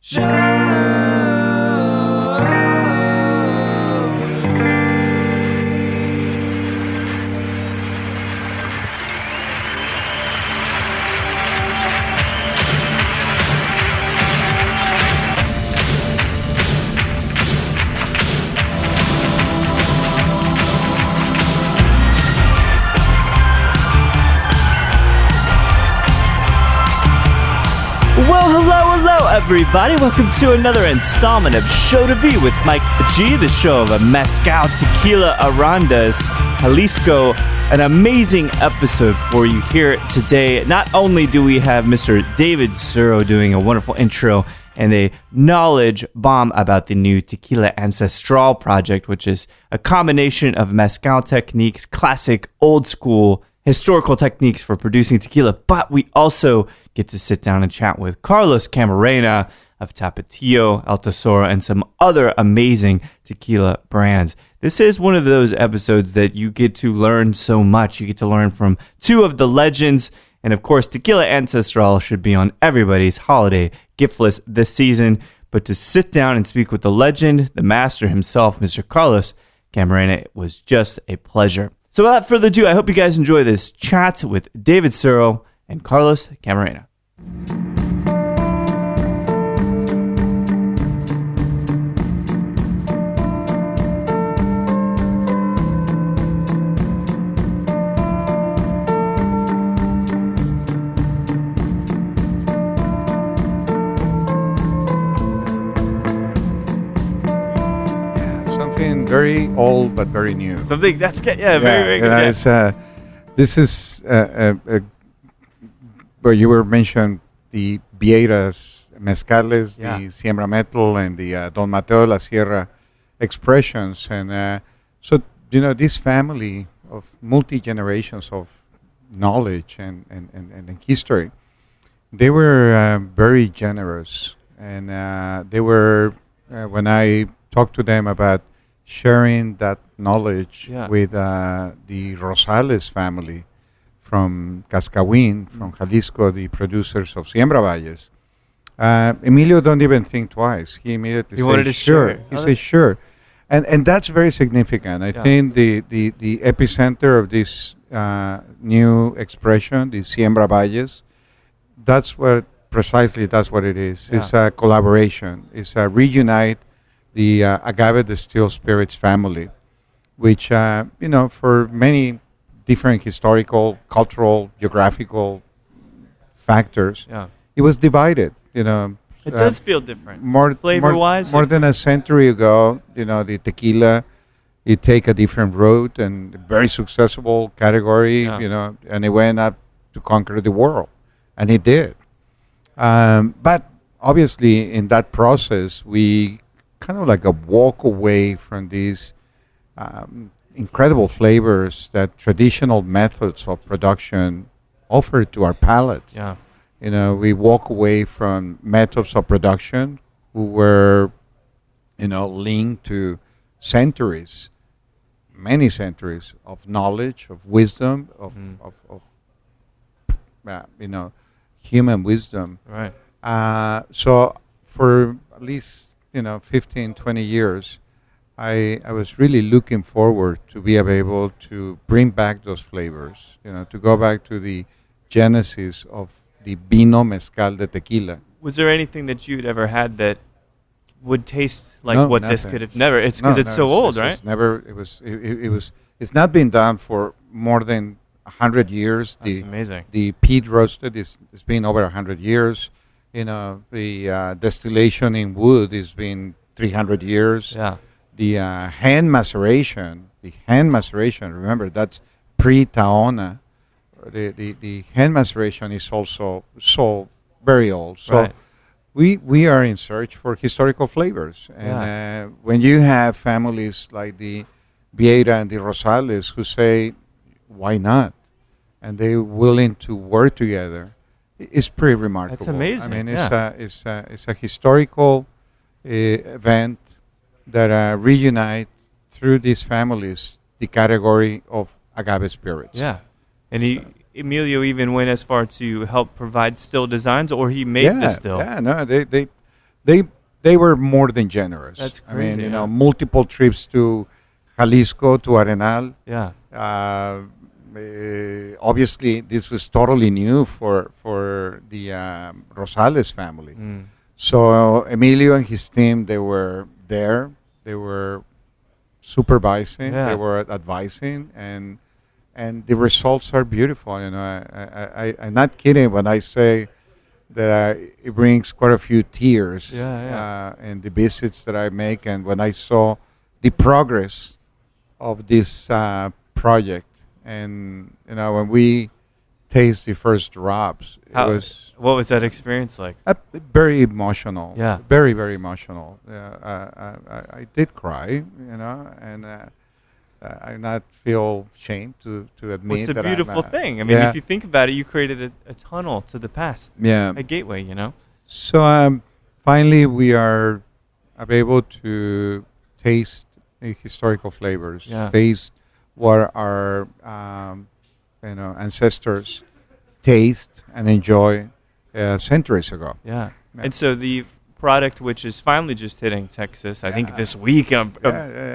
Hello, everybody. Welcome to another installment of Show to V with Mike G, the show of a Mezcal, Tequila, Arandas, Jalisco. An amazing episode for you here today. Not only do we have Mr. David Suro doing a wonderful intro and a knowledge bomb about the new Tequila Ancestral project, which is a combination of Mezcal techniques, classic, old school, historical techniques for producing tequila, but we also get to sit down and chat with Carlos Camarena of Tapatio, El Tesoro, and some other amazing tequila brands. This is one of those episodes that you get to learn so much. You get to learn from two of the legends, and of course, Tequila Ancestral should be on everybody's holiday gift list this season. But to sit down and speak with the legend, the master himself, Mr. Carlos Camarena, it was just a pleasure. So without further ado, I hope you guys enjoy this chat with David Suro and Carlos Camarena. Very old but very new. Something that's good. Yeah, very good. This is where you were mentioned the Vieiras Mezcales, the Siembra Metal, and the Don Mateo de la Sierra expressions. And so, this family of multi-generations of knowledge and history, they were very generous. And they were, when I talked to them about sharing that knowledge with the Rosales family from Cascahuín, from Jalisco, the producers of Siembra Valles. Emilio don't even think twice. He immediately said, sure. He says, sure. And that's very significant. I think the epicenter of this new expression, the Siembra Valles, that's what it is. Yeah. It's a collaboration. It's a reunite the agave distilled spirits family, which, for many different historical, cultural, geographical factors, it was divided, It does feel different. Flavor-wise? More than a century ago, the tequila, it take a different route and very successful category, and it went up to conquer the world. And it did. But obviously, in that process, we kind of like a walk away from these incredible flavors that traditional methods of production offer to our palates. Yeah. We walk away from methods of production who were, linked to centuries, many centuries of knowledge, of wisdom, of human wisdom. Right. So for at least 15, 20 years, I was really looking forward to be able to bring back those flavors, to go back to the genesis of the vino mezcal de tequila. Was there anything that you'd ever had that would taste like nothing. This could have never? It's because it's so old, right? It's not been done for more than 100 years. That's amazing. The peat roasted it's been over 100 years. The distillation in wood has been 300 years. Yeah. The hand maceration, remember, that's pre-Taona. The hand maceration is also so very old. So we are in search for historical flavors. And when you have families like the Vieira and the Rosales who say, why not? And they're willing to work together. It's pretty remarkable. That's amazing. I mean, it's a historical event that reunite through these families the category of agave spirits. Yeah, and Emilio even went as far to help provide still designs, or he made the still. Yeah, no, they were more than generous. That's I mean, crazy, you know, yeah. multiple trips to Jalisco, to Arenal. Yeah. Obviously, this was totally new for the Rosales family. Mm. So Emilio and his team, they were there. They were supervising. They Yeah. were advising, and the results are beautiful. You know, I'm not kidding when I say that it brings quite a few tears. Yeah. In the visits that I make, and when I saw the progress of this project, and you know, when we taste the first drops, it How? was What was that experience like? very emotional. Yeah. Very, very emotional. I did cry, you know, and I not feel shame to admit Well, it's a that beautiful I'm. thing. I mean, Yeah. if you think about it, you created a tunnel to the past, Yeah. a gateway. You know. So finally, we are able to taste the historical flavors, Yeah. taste what our ancestors taste and enjoy centuries ago. Yeah. Yeah. And so the product, which is finally just hitting Texas, I think Yeah. this week Yeah,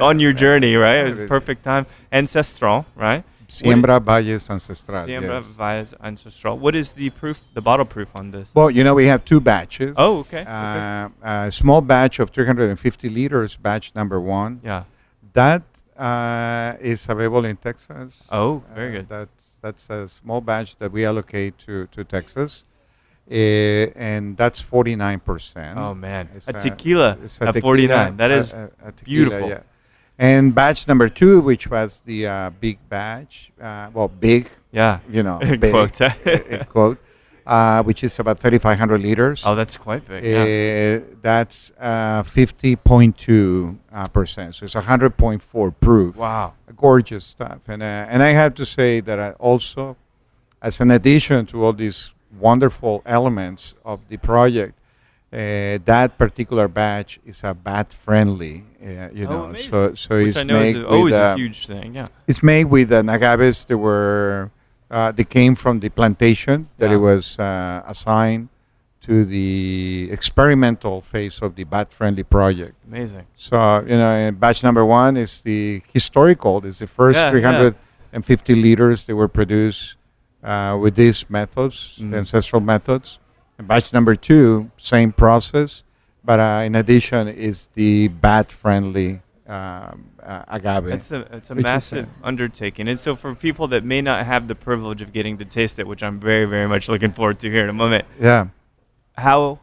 on your yeah, journey, right? yeah, It was a it- perfect time. Ancestral, right? Siembra Valles Ancestral. Siembra Yes. Valles Ancestral. What is the proof, the bottle proof on this? Well, you know, we have two batches. Oh, okay. A small batch of 350 liters, batch number one. Yeah. That is available in Texas. Oh, very good. That's a small batch that we allocate to Texas. And that's 49%. Oh, man. It's A tequila it's a at tequila, 49. That is a tequila, beautiful. Yeah. And batch number two, which was the big batch, big, Yeah. you know, In big, quote. in quote, which is about 3,500 liters. Oh, that's quite big. Yeah. That's 50.2%. So it's 100.4 proof. Wow. Gorgeous stuff. And I have to say that I also, as an addition to all these wonderful elements of the project, that particular batch is a bat friendly. Amazing. So Which it's I know is made always with a huge thing. Yeah. it's made with agaves that were they came from the plantation that Yeah. it was assigned to the experimental phase of the bat friendly project. Amazing. So batch number one is the historical. It's the first Yeah, 350 liters that were produced with these methods, Mhm. the ancestral methods. And batch number two, same process, but in addition is the bat-friendly agave. It's a which is, massive undertaking. And so for people that may not have the privilege of getting to taste it, which I'm very, very much looking forward to here in a moment, yeah. how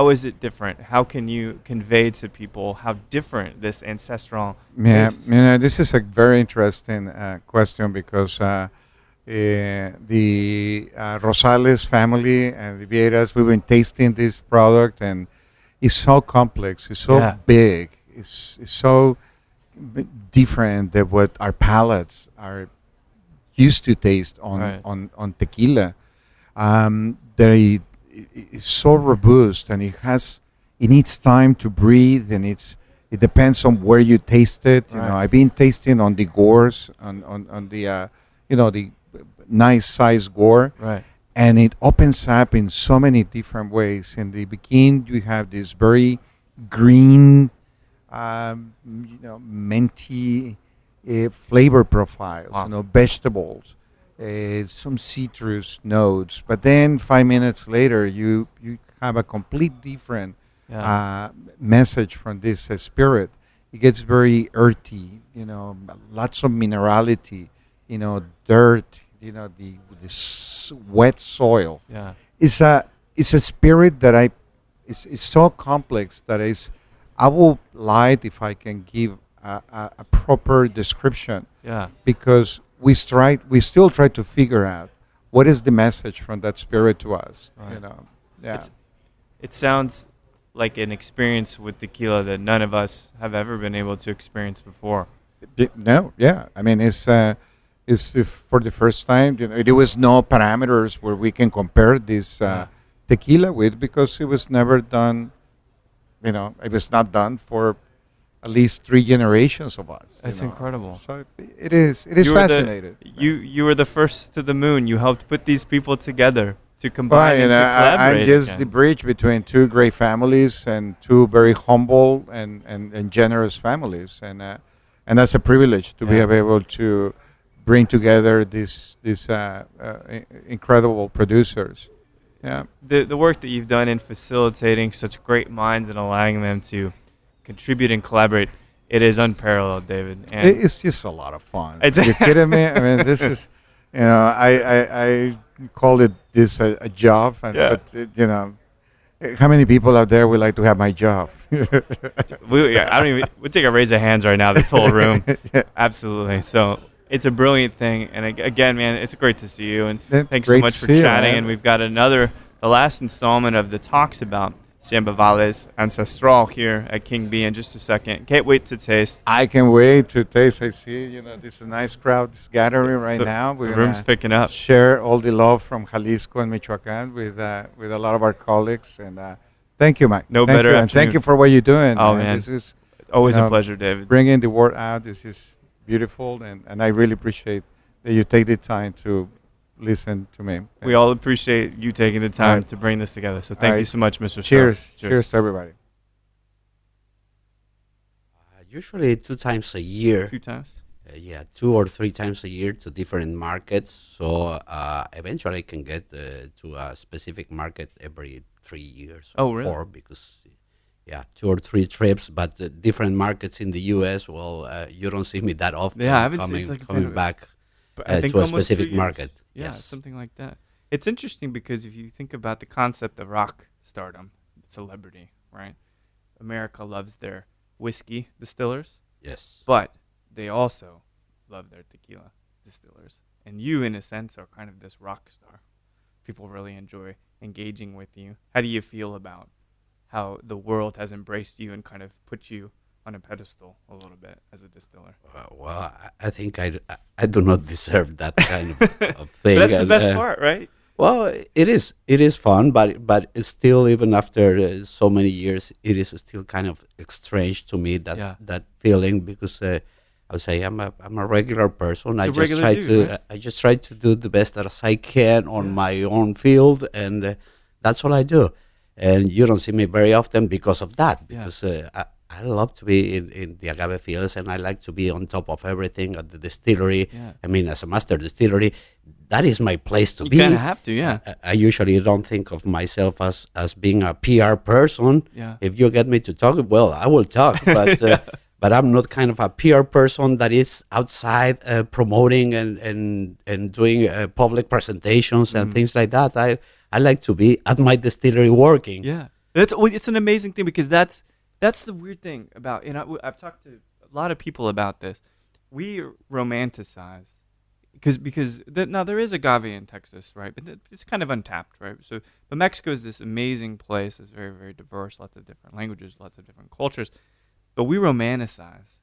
is it different? How can you convey to people how different this ancestral Yeah, is? this is a very interesting question because the Rosales family and the Vieiras, we've been tasting this product, and it's so complex, it's so Yeah. big, it's so different than what our palates are used to taste on Right. on tequila. It's so robust, and it needs time to breathe, and it depends on where you taste it. You know, Right. I've been tasting on the gores, on the the nice size gore, Right. and it opens up in so many different ways. In the beginning, you have this very green, minty flavor profiles. Wow. Vegetables, some citrus notes. But then 5 minutes later, you have a complete different Yeah. message from this spirit. It gets very earthy. Lots of minerality. Dirt. The wet soil. Yeah. It's a spirit that it's so complex that I will lie if I can give a proper description, Yeah. because we still try to figure out what is the message from that spirit to us. Right. Yeah. It sounds like an experience with tequila that none of us have ever been able to experience before. No, yeah. I mean, it's for the first time. There was no parameters where we can compare this tequila with, because it was never done. It was not done for at least 3 generations of us. That's incredible. So it is You were fascinating. you were the first to the moon. You helped put these people together to combine and to I'm collaborate just the again. bridge between two great families and two very humble and generous families, and that's a privilege to be Yeah. able to bring together these incredible producers. Yeah, The work that you've done in facilitating such great minds and allowing them to contribute and collaborate, it is unparalleled, David. And it's just a lot of fun. it's Are you kidding me? I mean, this is, I call it this a job, yeah. but how many people out there would like to have my job? I don't even. We'll take a raise of hands right now. This whole room, absolutely. So it's a brilliant thing. And again, man, it's great to see you. And thanks so Great much to for see you, chatting. man. And we've got the last installment of the talks about Siembra Valles Ancestral here at King B in just a second. Can't wait to taste. I can wait to taste. I see, this is a nice crowd is gathering right The- now. The room's picking up. Share all the love from Jalisco and Michoacan with a lot of our colleagues. And thank you, Mike. No Thank better you, and thank afternoon. you for what you're doing. Oh, man. This is Always you a know, pleasure, David. bringing the word out. This is beautiful, and I really appreciate that you take the time to listen to me. We all appreciate you taking the time right. to bring this together. So All thank right. you so much, Mr. Cheers. Suro. Cheers to everybody. Usually 2 times a year. 2 times. Yeah, 2 or 3 times a year to different markets. So eventually I can get to a specific market every 3 years. Oh, or really? 4 because, 2 or 3 trips, but different markets in the U.S. Well, you don't see me that often. Yeah, I haven't seen- it's like coming been- back But I think to a almost 2 specific years. market. Yeah, Yes. something like that. It's interesting because if you think about the concept of rock stardom, celebrity, right? America loves their whiskey distillers, Yes. but they also love their tequila distillers. And you, in a sense, are kind of this rock star. People really enjoy engaging with you. How do you feel about how the world has embraced you and kind of put you on a pedestal a little bit as a distiller? Well, I think I do not deserve that kind of thing. But that's the and, best part, right? Well, it is fun, but it's still, even after so many years, it is still kind of strange to me that Yeah. that feeling, because I would say I'm a regular person. It's I a just regular try dude, to right? I just try to do the best as I can on Yeah. my own field, and that's all I do. And you don't see me very often because of that, Yeah. because I love to be in the agave fields, and I like to be on top of everything at the distillery. Yeah. I mean, as a master distillery, that is my place to You be. kind of have to, yeah. I usually don't think of myself as being a PR person. Yeah. If you get me to talk, well, I will talk, but Yeah. but I'm not kind of a PR person that is outside promoting and doing public presentations and things like that. I like to be at my distillery working. Yeah, it's an amazing thing because that's the weird thing about, I've talked to a lot of people about this. We romanticize because now there is agave in Texas, right? But it's kind of untapped, right? But Mexico is this amazing place. It's very, very diverse, lots of different languages, lots of different cultures. But we romanticize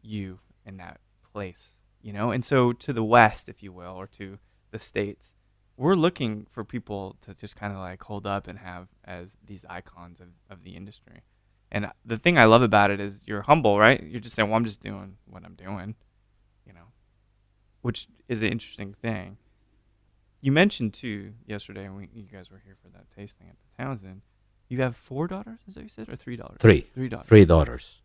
you in that place, And so to the West, if you will, or to the States, we're looking for people to just kind of like hold up and have as these icons of the industry. And the thing I love about it is you're humble, right? You're just saying, well, I'm just doing what I'm doing, which is an interesting thing. You mentioned, too, yesterday, when you guys were here for that tasting at the Townsend, you have 4 daughters, is that what you said, or 3 daughters? 3 daughters. 3 daughters.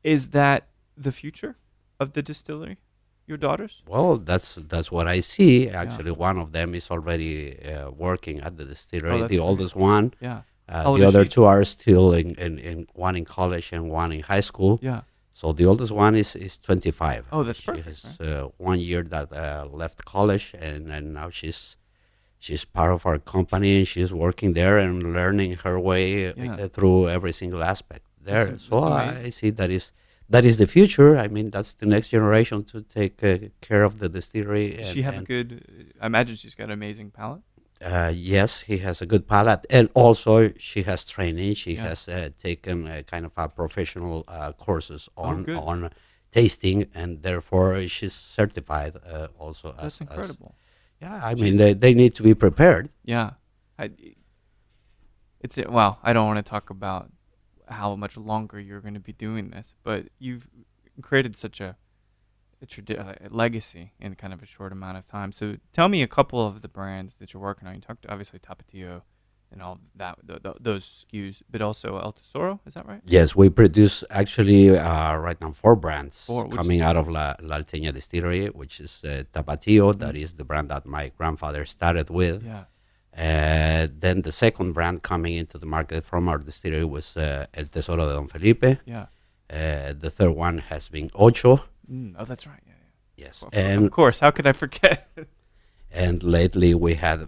Is that the future of the distillery, your daughters? Well, that's what I see. Actually, one of them is already working at the distillery. that's The great. oldest one. Yeah. How old The is other she? 2 are still in one in college and one in high school. Yeah. So the oldest one is 25. Oh, that's She perfect, has 1 year that left college, and now she's part of our company, and she's working there and learning her way through every single aspect there. That's So amazing. I see that is the future. I mean, that's the next generation to take care of the distillery. Does she have a good? I imagine she's got an amazing palate. Yes, he has a good palate, and also she has training. She Yeah. has taken kind of a professional courses on good. on tasting, and therefore she's certified also. That's incredible. Yeah, I mean they need to be prepared. Yeah, well, I don't want to talk about how much longer you're going to be doing this, but you've created such a legacy in kind of a short amount of time. So tell me a couple of the brands that you're working on. You talked obviously Tapatio and all that, those SKUs, but also El Tesoro. Is that right? Yes, we produce actually right now 4 brands Four, coming out of La Alteña Distillery, which is Tapatio. That is the brand that my grandfather started with. Yeah. Then the second brand coming into the market from our distillery was El Tesoro de Don Felipe. Yeah. The third one has been Ocho. Oh, that's right. Yeah. Yes, Well, and of course, how could I forget? and lately we have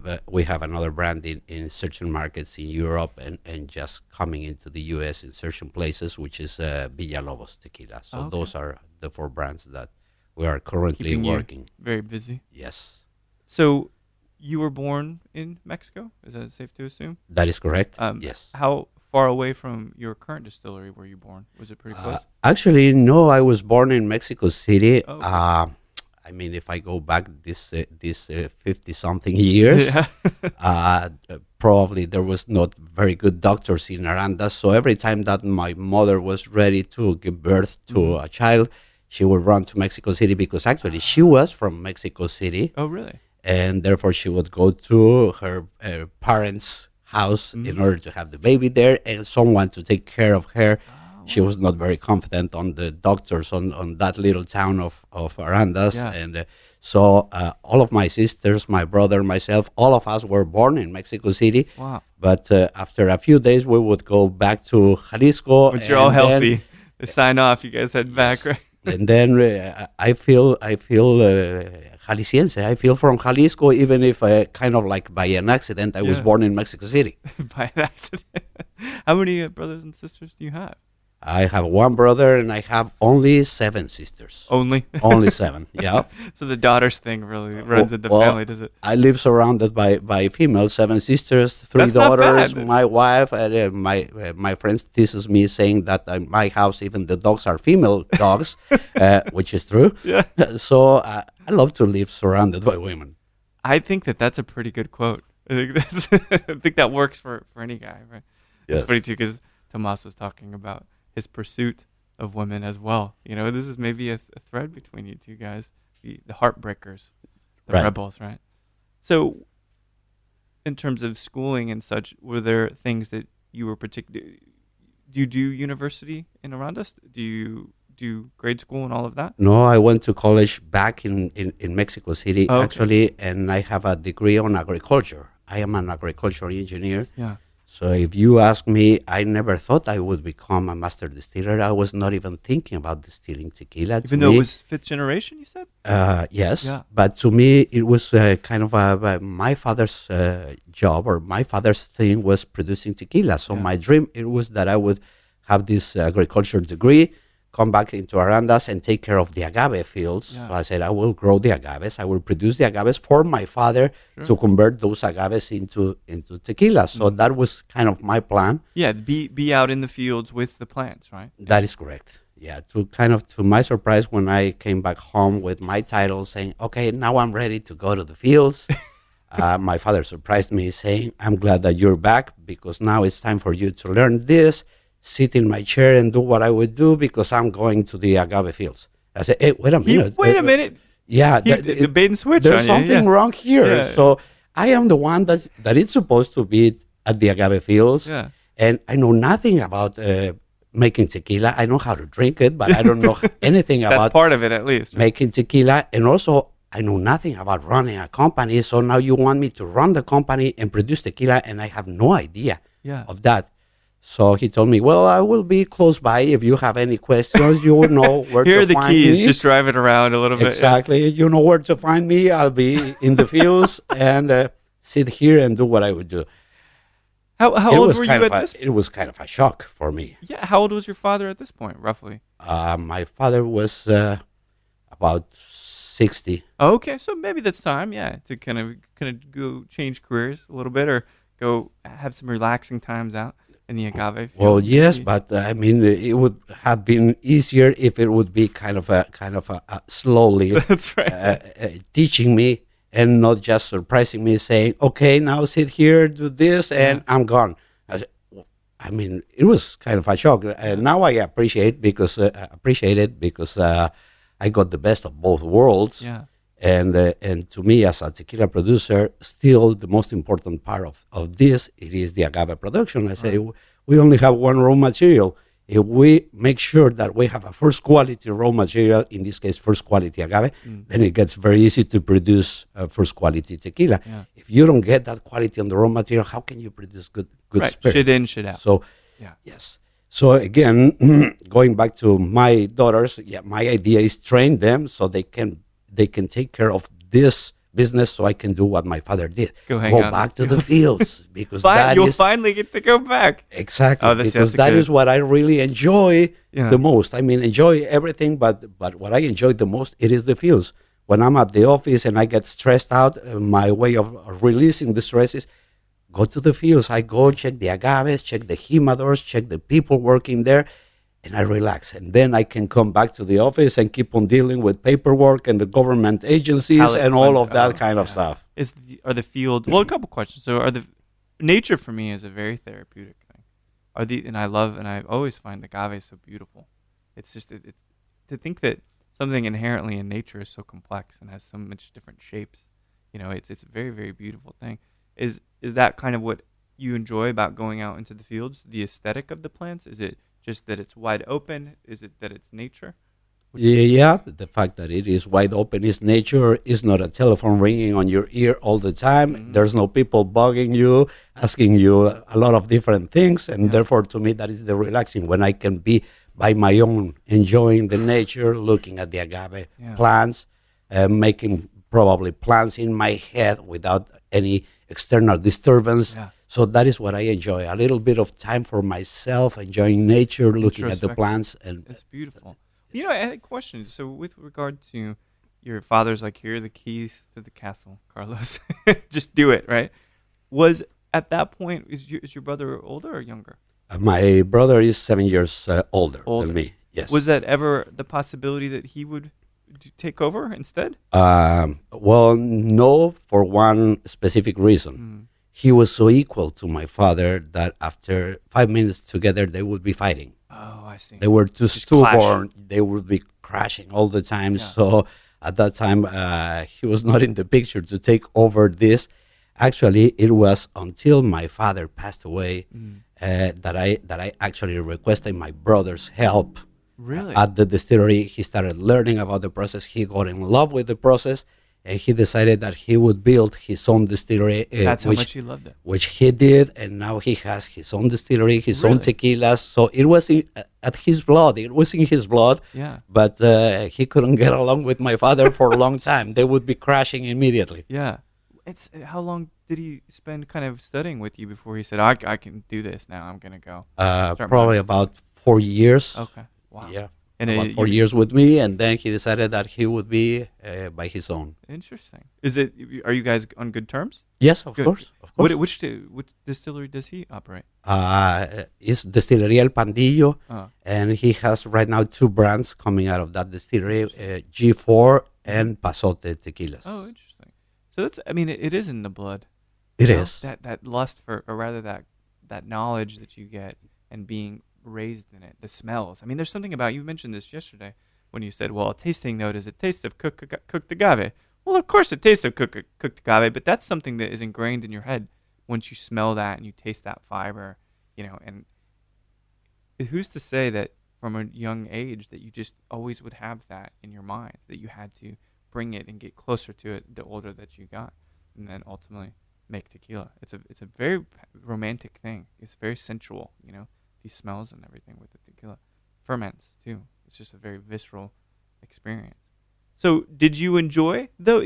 another brand in certain markets in Europe and just coming into the U.S. in certain places, which is Villalobos Tequila. So those are the 4 brands that we are currently Keeping you working. very busy. Yes, So you were born in Mexico? Is that safe to assume? that is correct. Yes. How far away from your current distillery were you born? Was it pretty close? Actually, no. I was born in Mexico City. Oh, okay. I mean, if I go back this 50-something years, Yeah. probably there was not very good doctors in Arandas. So every time that my mother was ready to give birth to a child, she would run to Mexico City because actually she was from Mexico City. Oh, really? And therefore she would go to her parents' house in order to have the baby there and someone to take care of her. She was not very confident on the doctors on that little town of Arandas. Yeah. And so all of my sisters, my brother, myself, all of us were born in Mexico City. Wow. But after a few days, we would go back to Jalisco. But you're all healthy. To sign off, you guys head back, right? And then I feel Jalisciense. I feel from Jalisco, even if kind of like by an accident, I was born in Mexico City. By an accident. How many brothers and sisters do you have? I have 1 brother and I have only 7 sisters. Only? Only 7, yeah. So the daughters thing really runs in the family, does it? I live surrounded by females, 7 sisters, 3 That's not daughters, bad. my wife, and my friends teases me saying that in my house even the dogs are female dogs, which is true. Yeah. So I love to live surrounded by women. I think that's a pretty good quote. I think that works for any guy, right? Yes. It's funny too because Tomas was talking about his pursuit of women as well. You know, this is maybe a thread between you two guys, the heartbreakers, the Right. rebels, right? So, in terms of schooling and such, were there things that you were particularly? Do you do university in Arandas? Do you do grade school and all of that? No, I went to college back in Mexico City, Okay. actually, and I have a degree on agriculture. I am an agricultural engineer. Yeah. So if you ask me, I never thought I would become a master distiller. I was not even thinking about distilling tequila. Even though it was 5th generation, you said? Yes, Yeah. but to me, it was kind of my father's job, or my father's thing was producing tequila. So my dream, it was that I would have this agriculture degree, come back into Arandas and take care of the agave fields. Yeah. So I said, I will grow the agaves. I will produce the agaves for my father to convert those agaves into tequila. So that was kind of my plan. Yeah, be out in the fields with the plants, right? That is correct. Yeah, to my surprise, when I came back home with my title saying, okay, now I'm ready to go to the fields, my father surprised me saying, I'm glad that you're back because now it's time for you to learn this, sit in my chair and do what I would do because I'm going to the agave fields. I said, hey, wait a minute. Wait a minute. Yeah. The bait and switch There's on you. something wrong here. Yeah. So I am the one that is supposed to be at the agave fields. Yeah. And I know nothing about making tequila. I know how to drink it, but I don't know anything That's about part of it, at least. Right? making tequila. And also, I know nothing about running a company. So now you want me to run the company and produce tequila, and I have no idea of that. So he told me, well, I will be close by. If you have any questions, you will know where Here to are the find keys. me. Just drive it around a little bit. Exactly. You know where to find me. I'll be in the fields and sit here and do what I would do. How old were you at this? It was kind of a shock for me. Yeah. How old was your father at this point, roughly? My father was about 60. Okay, so maybe that's time, to kind of go change careers a little bit, or go have some relaxing times out in the agave field. Well, yes, maybe. but I mean, it would have been easier if it would be kind of a slowly That's right. teaching me and not just surprising me, saying, "Okay, now sit here, do this, and I'm gone." I mean, it was kind of a shock. Now I appreciate it because I got the best of both worlds. Yeah. And to me, as a tequila producer, still the most important part of this, it is the agave production. I say, we only have one raw material. If we make sure that we have a first quality raw material, in this case, first quality agave, then it gets very easy to produce first quality tequila. Yeah. If you don't get that quality on the raw material, how can you produce good Right. spirit? Shit in, shit out. So, Yeah. yes. So again, going back to my daughters, my idea is train them so they can take care of this business, so I can do what my father did. Go hang out in back the to the fields because You'll finally get to go back. Exactly, Oh, because that is what I really enjoy the most. I mean, enjoy everything, but what I enjoy the most, it is the fields. When I'm at the office and I get stressed out, my way of releasing the stress is go to the fields. I go check the agaves, check the jimadors, check the people working there, and I relax. And then I can come back to the office and keep on dealing with paperwork and the government agencies and all of that kind of stuff. Are the field? Well, a couple questions. So, nature for me is a very therapeutic thing. And I always find the agave so beautiful. It's just to think that something inherently in nature is so complex and has so much different shapes. It's a very, very beautiful thing. Is that kind of what you enjoy about going out into the fields? The aesthetic of the plants? Is it just that it's wide open? Is it that it's nature? Yeah, the fact that it is wide open is nature, is not a telephone ringing on your ear all the time. Mm-hmm. There's no people bugging you, asking you a lot of different things. And therefore, to me, that is the relaxing, when I can be by my own, enjoying the nature, looking at the agave plants, making probably plans in my head without any external disturbance. Yeah. So that is what I enjoy. A little bit of time for myself, enjoying nature, looking at the plants. And it's beautiful. I had a question. So with regard to your father's, like, here are the keys to the castle, Carlos. Just do it, right? Was at that point, is your brother older or younger? My brother is 7 years older than me, yes. Was that ever the possibility that he would take over instead? Well, no, for one specific reason. He was so equal to my father that after 5 minutes together, they would be fighting. Oh, I see. They were too stubborn. They would be crashing all the time. Yeah. So at that time, he was not in the picture to take over this. Actually, it was until my father passed away that I actually requested my brother's help. Really? At the distillery. He started learning about the process. He got in love with the process. And he decided that he would build his own distillery. That's how much he loved it. Which he did, and now he has his own distillery, his own tequilas. So it was at his blood. It was in his blood. Yeah. But he couldn't get along with my father for a long time. They would be crashing immediately. Yeah. How long did he spend kind of studying with you before he said, I can do this now, I'm going to go? Probably about 4 years. Okay. Wow. Yeah. And about 4 years with me, and then he decided that he would be by his own. Interesting. Are you guys on good terms? Yes, of course. Of course. Which distillery does he operate? It's Distillería El Pandillo, and he has right now 2 brands coming out of that distillery, G4 and Pasote tequilas. Oh, interesting. So it is in the blood. It is. That lust for, or rather that knowledge that you get and being raised in it, the smells. There's something about, you mentioned this yesterday when you said, well, a tasting note is a taste of cooked agave. Well, of course it tastes of cooked agave, but that's something that is ingrained in your head once you smell that and you taste that fiber, and who's to say that from a young age that you just always would have that in your mind, that you had to bring it and get closer to it the older that you got, and then ultimately make tequila. It's a very romantic thing. It's very sensual, these smells and everything with the tequila. Ferments too. It's just a very visceral experience. So did you enjoy, though,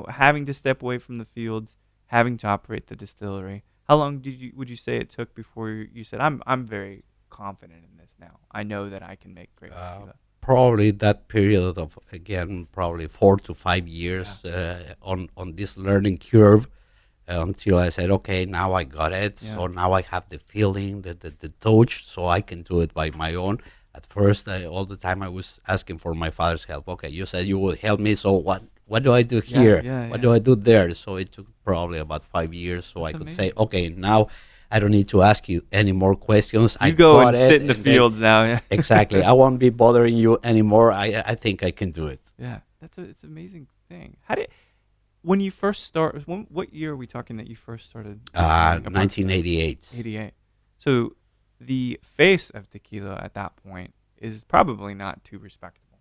having to step away from the fields, having to operate the distillery? How long would you say it took before you said, I'm very confident in this now, I know that I can make great tequila? Probably that period of, again, probably 4 to 5 years on this learning curve. Until I said, okay, now I got it. Yeah. So now I have the feeling, the touch, so I can do it by my own. At first, all the time I was asking for my father's help. Okay, you said you would help me, so what do I do here? What do I do there? So it took probably about 5 years, so I could say, okay, now I don't need to ask you any more questions. You I go got and it, sit in the and then- fields now. Yeah. exactly. I won't be bothering you anymore. I think I can do it. Yeah, it's an amazing thing. How did when you first start? What year are we talking that you first started? distilling, approximately? 1988. 88. So the face of tequila at that point is probably not too respectable,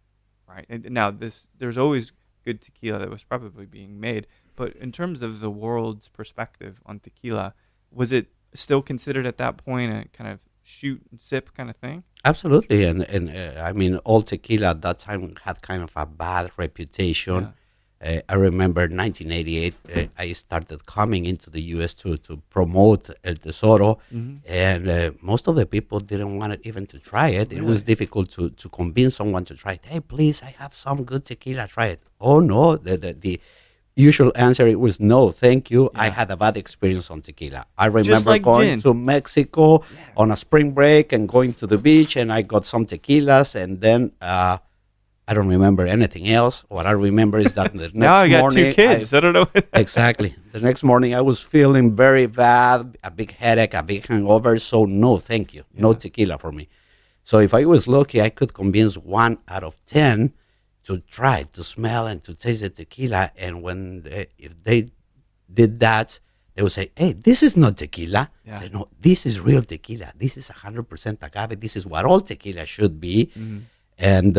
right? And now there's always good tequila that was probably being made, but in terms of the world's perspective on tequila, was it still considered at that point a kind of shoot and sip kind of thing? Absolutely, and I mean, all tequila at that time had kind of a bad reputation. I remember 1988. I started coming into the U.S. to promote El Tesoro, and most of the people didn't want it even to try it. It was difficult to convince someone to try it. Hey, please, I have some good tequila. Try it. Oh no, the usual answer it was no, thank you. I had a bad experience on tequila. I remember like going gin. to Mexico on a spring break and going to the beach, and I got some tequilas, and then I don't remember anything else. What I remember is that the next Now I got morning, two kids. I don't know. exactly. The next morning, I was feeling very bad, a big headache, a big hangover. So no, thank you, no tequila for me. So if I was lucky, I could convince 1 out of 10 to try, to smell, and to taste the tequila. And if they did that, they would say, "Hey, this is not tequila. Yeah. Say, no, this is real tequila. This is 100% agave. This is what all tequila should be." And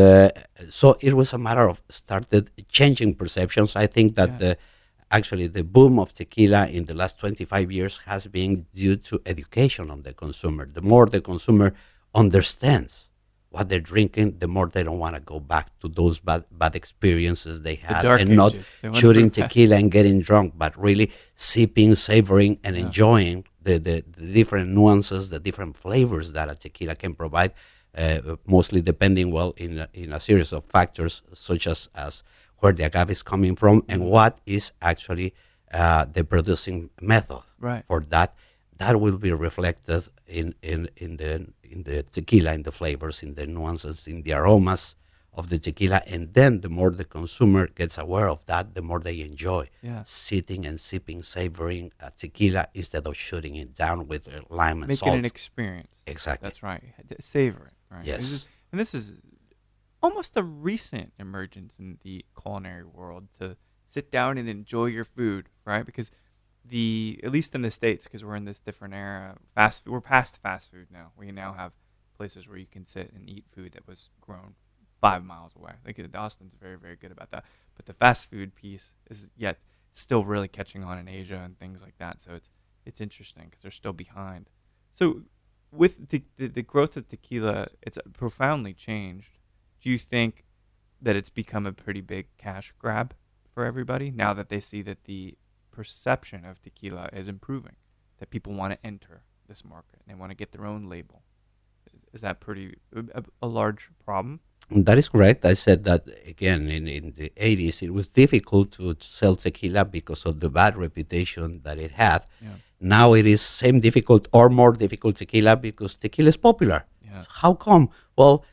so it was a matter of started changing perceptions. I think that actually the boom of tequila in the last 25 years has been due to education on the consumer. The more the consumer understands what they're drinking, the more they don't want to go back to those bad experiences they had, dark and not ages. They want shooting through past- tequila and getting drunk, but really sipping, savoring, and enjoying the different nuances, the different flavors that a tequila can provide. Mostly depending in a series of factors such as where the agave is coming from and what is actually the producing method for that. That will be reflected in the tequila, in the flavors, in the nuances, in the aromas of the tequila, and then the more the consumer gets aware of that, the more they enjoy sitting and sipping, savoring tequila instead of shooting it down with lime and Make salt. it an experience. Exactly. That's right. Savor it. Right. Yes. This is almost a recent emergence in the culinary world to sit down and enjoy your food, right? Because at least in the States, because we're in this different era, we're past fast food now. We now have places where you can sit and eat food that was grown 5 miles away. Like Austin's very, very good about that. But the fast food piece is yet still really catching on in Asia and things like that. So it's interesting because they're still behind. So with the growth of tequila, it's profoundly changed. Do you think that it's become a pretty big cash grab for everybody now that they see that the perception of tequila is improving, that people want to enter this market and they want to get their own label? Is that pretty a large problem? That is correct. I said that again in the 80s. It was difficult to sell tequila because of the bad reputation that it had. Yeah. Now it is same difficult or more difficult tequila because tequila is popular. Yeah. How come? Well,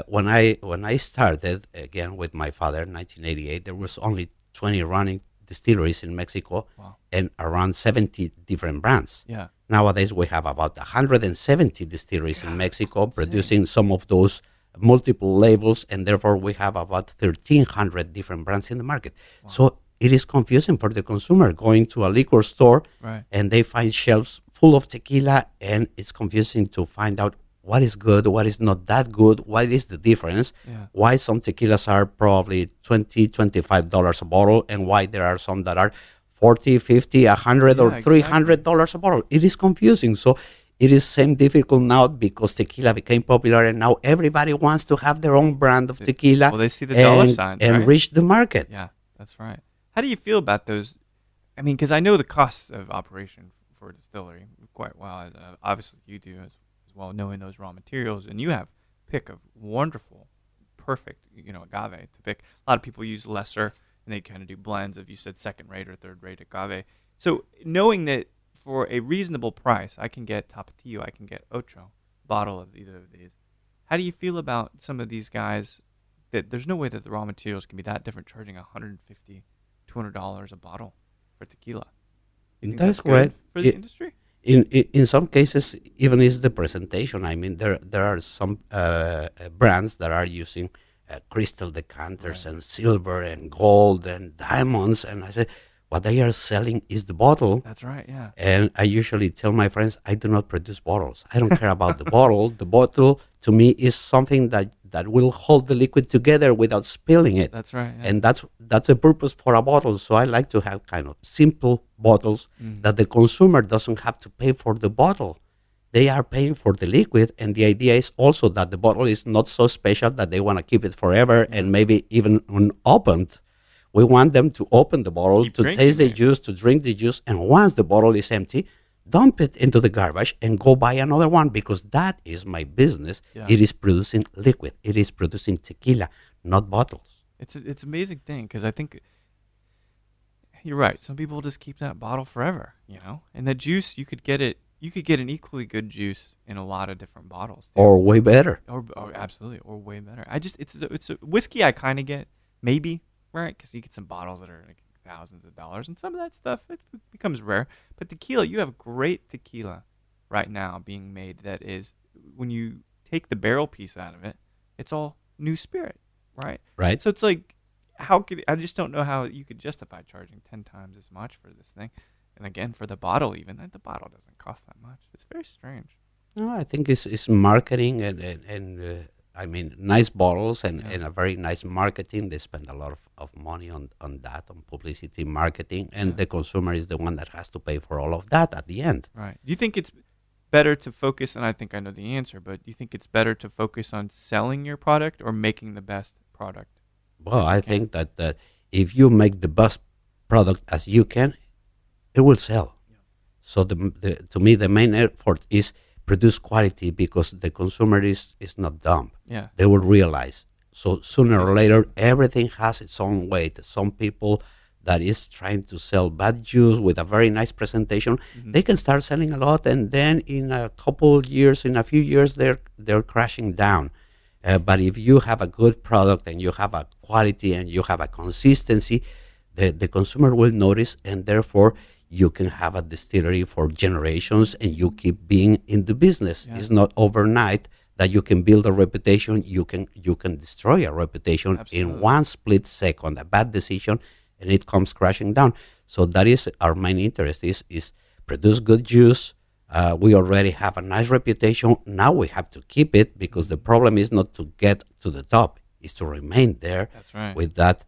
when I started again with my father in 1988, there was only 20 running distilleries in Mexico and around 70 different brands. Yeah. Nowadays we have about 170 distilleries in Mexico producing some of those multiple labels, and therefore we have about 1,300 different brands in the market. So it is confusing for the consumer going to a liquor store and they find shelves full of tequila, and it's confusing to find out what is good, what is not that good, what is the difference, why some tequilas are probably $20, $25 a bottle, and why there are some that are $40, $50, $100 or $300 a bottle. It is confusing. So it is same difficult now because tequila became popular, and now everybody wants to have their own brand of tequila. Well, they see the dollar signs, and reach the market. Yeah, that's right. How do you feel about those? I mean, because I know the costs of operation for a distillery quite well, as obviously you do as well, knowing those raw materials, and you have pick of wonderful, perfect, agave to pick. A lot of people use lesser, and they kind of do blends of, you said, second-rate or third-rate agave. So knowing that for a reasonable price, I can get Tapatio, I can get Ocho, bottle of either of these. How do you feel about some of these guys that there's no way that the raw materials can be that different, charging $150, $200 a bottle for tequila? You think That is that's good correct. for the industry? In some cases, even is the presentation. I mean, there are some brands that are using crystal decanters Right. and silver and gold and diamonds, and I say what they are selling is the bottle. That's right. Yeah. And I usually tell my friends, I do not produce bottles. I don't care about the bottle. The bottle to me is something that will hold the liquid together without spilling it. That's right. Yeah. And that's a purpose for a bottle. So I like to have kind of simple bottles Mm. that the consumer doesn't have to pay for the bottle. They are paying for the liquid, and the idea is also that the bottle is not so special that they want to keep it forever Yeah. and maybe even unopened. We want them to open the bottle, Keep to drinking taste the it. juice, to drink the juice, and once the bottle is empty, dump it into the garbage and go buy another one because that is my business. Yeah. It is producing liquid. It is producing tequila, not bottles. It's an amazing thing because I think you're right. Some people just keep that bottle forever, And the juice, you could get it. You could get an equally good juice in a lot of different bottles. Too. Or way better. Or absolutely, or way better. It's a whiskey I kind of get maybe right because you get some bottles that are like thousands of dollars, and some of that stuff it becomes rare. But tequila, you have great tequila right now being made that is when you take the barrel piece out of it, it's all new spirit, right? Right. So it's like I just don't know how you could justify charging 10 times as much for this thing. And again, for the bottle, even the bottle doesn't cost that much. It's very strange. No, I think it's marketing and I mean, nice bottles and a very nice marketing. They spend a lot of money on that, on publicity, marketing, and the consumer is the one that has to pay for all of that at the end. Right. Do you think it's better to focus, and I think I know the answer, but do you think it's better to focus on selling your product or making the best product? Well, I think that if you make the best product as you can, it will sell. Yeah. So to me, the main effort is produce quality because the consumer is not dumb. Yeah. They will realize. So sooner or later, everything has its own weight. Some people that is trying to sell bad juice with a very nice presentation, they can start selling a lot, and then in a few years, they're crashing down. But if you have a good product and you have a quality and you have a consistency, the consumer will notice, and therefore you can have a distillery for generations and you keep being in the business. Yeah. It's not overnight that you can build a reputation. You can destroy a reputation in one split second, a bad decision, and it comes crashing down. So that is our main interest is produce good juice. We already have a nice reputation. Now we have to keep it because the problem is not to get to the top, is to remain there. That's right. With that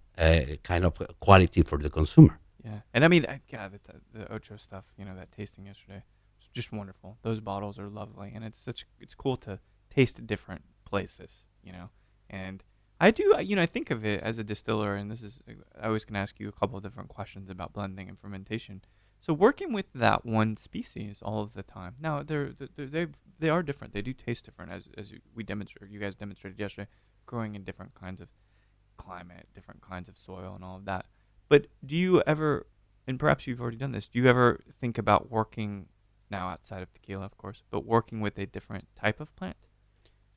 kind of quality for the consumer. Yeah, and I mean, the Ocho stuff, that tasting yesterday was just wonderful. Those bottles are lovely, and it's cool to taste at different places, And I do, I think of it as a distiller, and I always can ask you a couple of different questions about blending and fermentation. So working with that one species all of the time. Now they are different. They do taste different, as you guys demonstrated yesterday, growing in different kinds of climate, different kinds of soil, and all of that. But do you ever, and perhaps you've already done this, do you ever think about working, now outside of tequila, of course, but working with a different type of plant?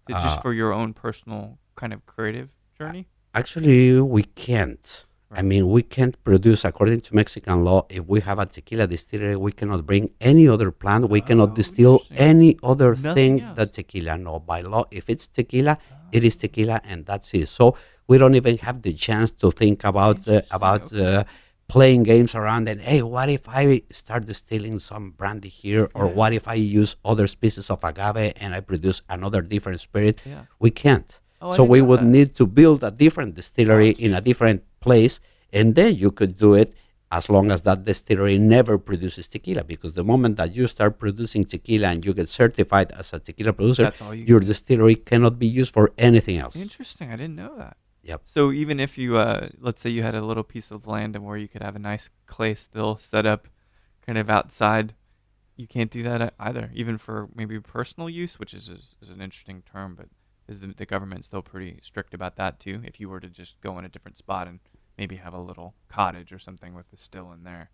Just for your own personal kind of creative journey? Actually, we can't. Right. I mean, we can't produce, according to Mexican law, if we have a tequila distillery, we cannot bring any other plant. We cannot distill any other thing that tequila. No, by law, if it's tequila, it is tequila, and that's it. So we don't even have the chance to think about playing games around and, hey, what if I start distilling some brandy here? Or what if I use other species of agave and I produce another different spirit? Yeah. We can't. So we would need to build a different distillery in a different place, and then you could do it as long as that distillery never produces tequila, because the moment that you start producing tequila and you get certified as a tequila producer, your distillery cannot be used for anything else. Interesting. I didn't know that. Yep. So even if you, let's say you had a little piece of land and where you could have a nice clay still set up kind of outside, you can't do that either, even for maybe personal use, which is an interesting term, but is the government still pretty strict about that too? If you were to just go in a different spot and maybe have a little cottage or something with the still in there.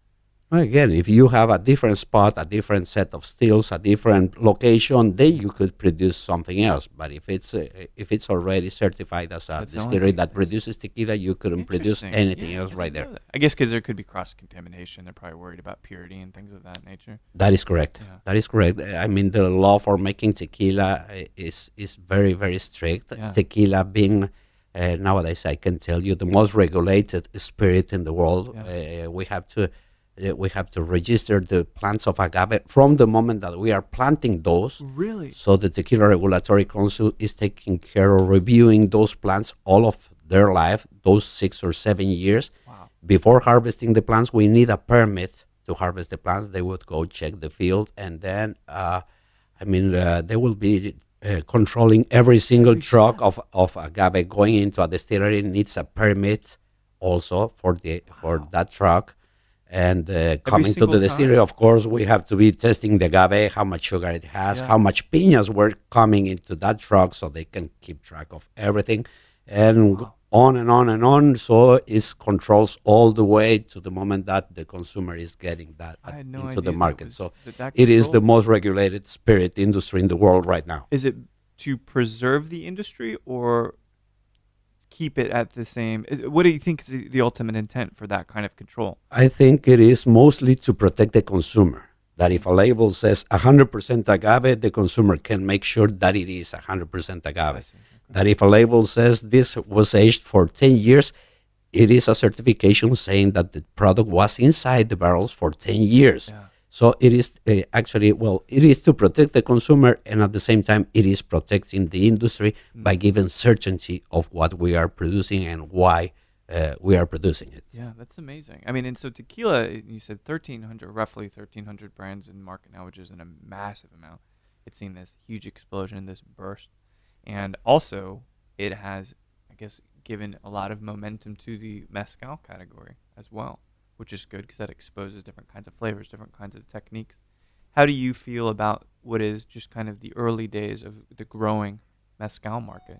Well, again, if you have a different spot, a different set of stills, a different location, then you could produce something else. But if it's already certified as a That's the only distillery thing. that produces tequila, you couldn't produce Interesting. anything Yeah, else I right didn't there. know that. I guess because there could be cross contamination. They're probably worried about purity and things of that nature. That is correct. Yeah. That is correct. I mean, the law for making tequila is very, very strict. Yeah. Tequila being nowadays, I can tell you, the most regulated spirit in the world. Yeah. We have to register the plants of agave from the moment that we are planting those. Really? So the Tequila Regulatory Council is taking care of reviewing those plants all of their life, those 6 or 7 years. Wow. Before harvesting the plants, we need a permit to harvest the plants. They would go check the field, and then they will be controlling every single truck of agave going into a distillery needs a permit also for that truck. And coming to the distillery, time? of course, we have to be testing the agave, how much sugar it has, Yeah. how much piñas were coming into that truck, so they can keep track of everything, and on and on and on. So it controls all the way to the moment that the consumer is getting that I had no into idea the that market. was- So that it is the control- most regulated spirit industry in the world right now. Is it to preserve the industry or keep it at the same? What do you think is the ultimate intent for that kind of control? I think it is mostly to protect the consumer. That if a label says 100% agave, the consumer can make sure that it is 100% I agave. see. Okay. That if a label says this was aged for 10 years, it is a certification saying that the product was inside the barrels for 10 years. Yeah. So it is it is to protect the consumer, and at the same time, it is protecting the industry by giving certainty of what we are producing and why we are producing it. Yeah, that's amazing. I mean, and so tequila, you said 1,300, roughly 1,300 brands in the market now, which is a massive amount. It's seen this huge explosion, this burst. And also, it has, I guess, given a lot of momentum to the mezcal category as well, which is good because that exposes different kinds of flavors, different kinds of techniques. How do you feel about what is just kind of the early days of the growing mezcal market?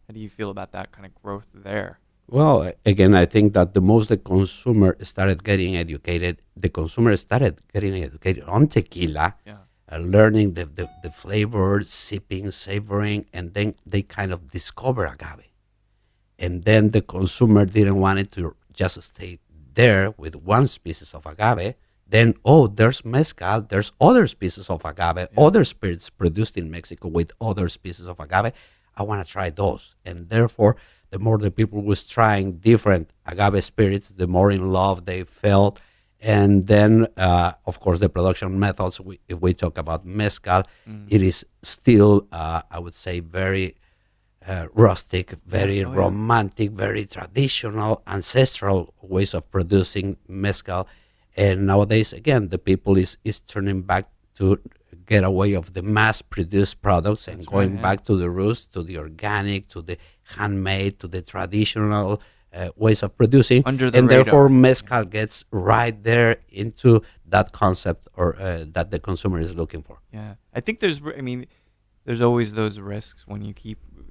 How do you feel about that kind of growth there? Well, again, I think that the most the consumer started getting educated, on tequila, Yeah. learning the flavor, sipping, savoring, and then they kind of discover agave. And then the consumer didn't want it to just stay there with one species of agave. Then, there's mezcal, there's other species of agave, other spirits produced in Mexico with other species of agave. I want to try those. And therefore, the more the people was trying different agave spirits, the more in love they felt. And then, of course, the production methods, if we talk about mezcal, it is still, I would say, very rustic, very romantic, very traditional, ancestral ways of producing mezcal. And nowadays, again, the people is turning back to get away of the mass-produced products and going back to the roots, to the organic, to the handmade, to the traditional ways of producing. Under the and radar. therefore, mezcal gets right there into that concept or that the consumer is looking for. Yeah, I think there's always those risks when you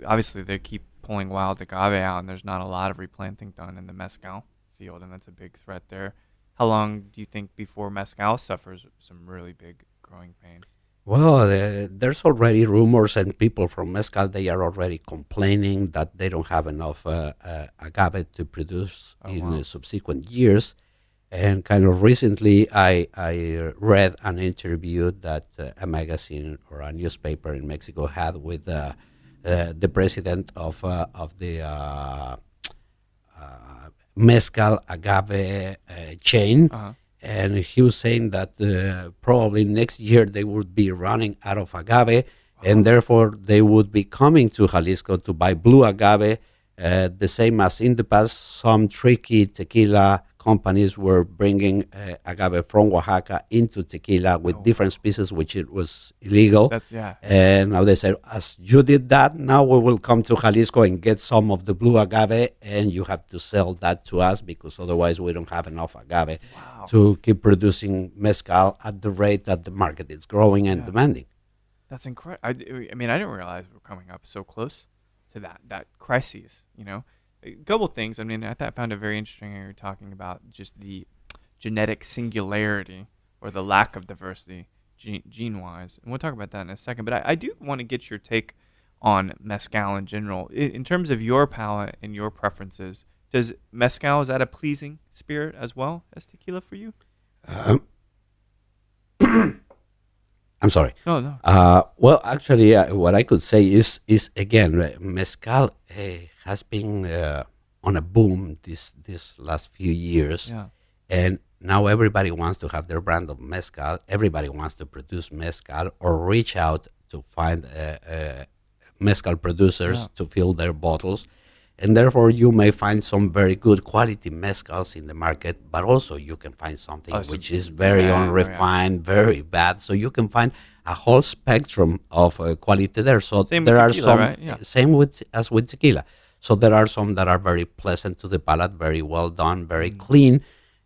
obviously they keep pulling wild agave out, and there's not a lot of replanting done in the mezcal field, and that's a big threat there. How long do you think before mezcal suffers some really big growing pains? Well, there's already rumors, and people from mezcal, they are already complaining that they don't have enough agave to produce subsequent years. And kind of recently, I read an interview that a magazine or a newspaper in Mexico had with the president of the mezcal agave chain. And he was saying that probably next year they would be running out of agave, and therefore they would be coming to Jalisco to buy blue agave, the same as in the past. Some tricky tequila companies were bringing agave from Oaxaca into tequila with different species, which it was illegal. And now they said, as you did that, now we will come to Jalisco and get some of the blue agave, and you have to sell that to us because otherwise we don't have enough agave to keep producing mezcal at the rate that the market is growing and demanding. That's incredible. I didn't realize we're coming up so close to that crisis, A couple things. I found it very interesting. You were talking about just genetic singularity or the lack of diversity gene-wise. And we'll talk about that in a second. But I do want to get your take on mezcal in general. In terms of your palate and your preferences, does mezcal, is that a pleasing spirit as well as tequila for you? I'm sorry. No. Well, actually, what I could say is again, mezcal has been on a boom this last few years, and now everybody wants to have their brand of mezcal. Everybody wants to produce mezcal or reach out to find mezcal producers to fill their bottles. And therefore, you may find some very good quality mezcals in the market, but also you can find something which is very unrefined, very bad. So you can find a whole spectrum of quality there. So same there with are tequila, some, right? Yeah. same as with tequila. So there are some that are very pleasant to the palate, very well done, very clean.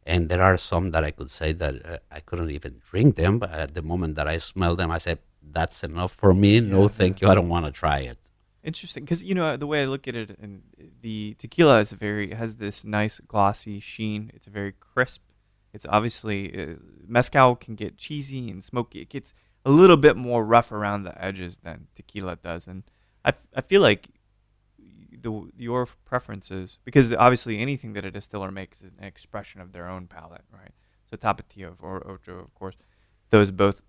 And there are some that I could say that I couldn't even drink them. But at the moment that I smelled them, I said, that's enough for me. No, thank you. I don't want to try it. Interesting, because the way I look at it, and the tequila has this nice glossy sheen. It's very crisp. It's obviously mezcal can get cheesy and smoky. It gets a little bit more rough around the edges than tequila does, and I feel like your preferences, because obviously anything that a distiller makes is an expression of their own palate, right? So Tapatio or Ocho, of course, those both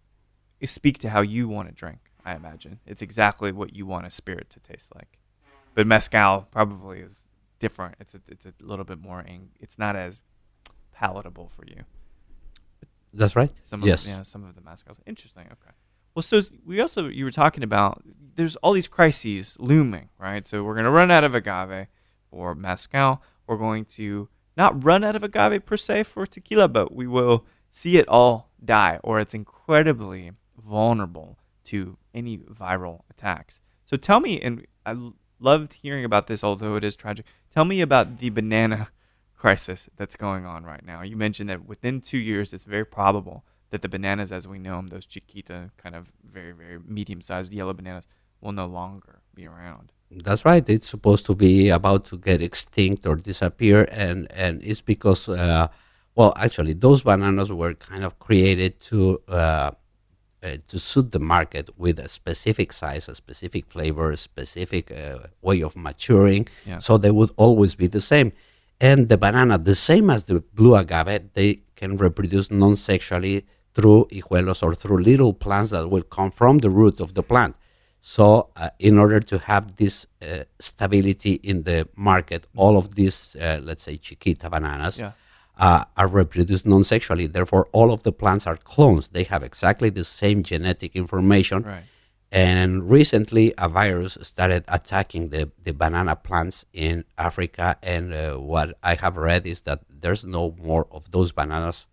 speak to how you want to drink. I imagine it's exactly what you want a spirit to taste like, but mezcal probably is different. It's a little bit more. It's not as palatable for you. That's right. Some yes. Some of the mezcals. Interesting. Okay. Well, so you were talking about there's all these crises looming, right? So we're going to run out of agave for mezcal. We're going to not run out of agave per se for tequila, but we will see it all die, or it's incredibly vulnerable to any viral attacks. So tell me, and I loved hearing about this, although it is tragic. Tell me about the banana crisis that's going on right now. You mentioned that within 2 years, it's very probable that the bananas as we know them, those chiquita, kind of very, very medium-sized yellow bananas, will no longer be around. That's right. It's supposed to be about to get extinct or disappear, and it's because, well, actually, those bananas were kind of created to suit the market with a specific size, a specific flavor, a specific way of maturing. Yeah. So they would always be the same. And the banana, the same as the blue agave, they can reproduce non-sexually through hijuelos or through little plants that will come from the roots of the plant. So in order to have this stability in the market, all of these, let's say, chiquita bananas, are reproduced non-sexually. Therefore, all of the plants are clones. They have exactly the same genetic information. Right. And recently, a virus started attacking the banana plants in Africa. And what I have read is that there's no more of those bananas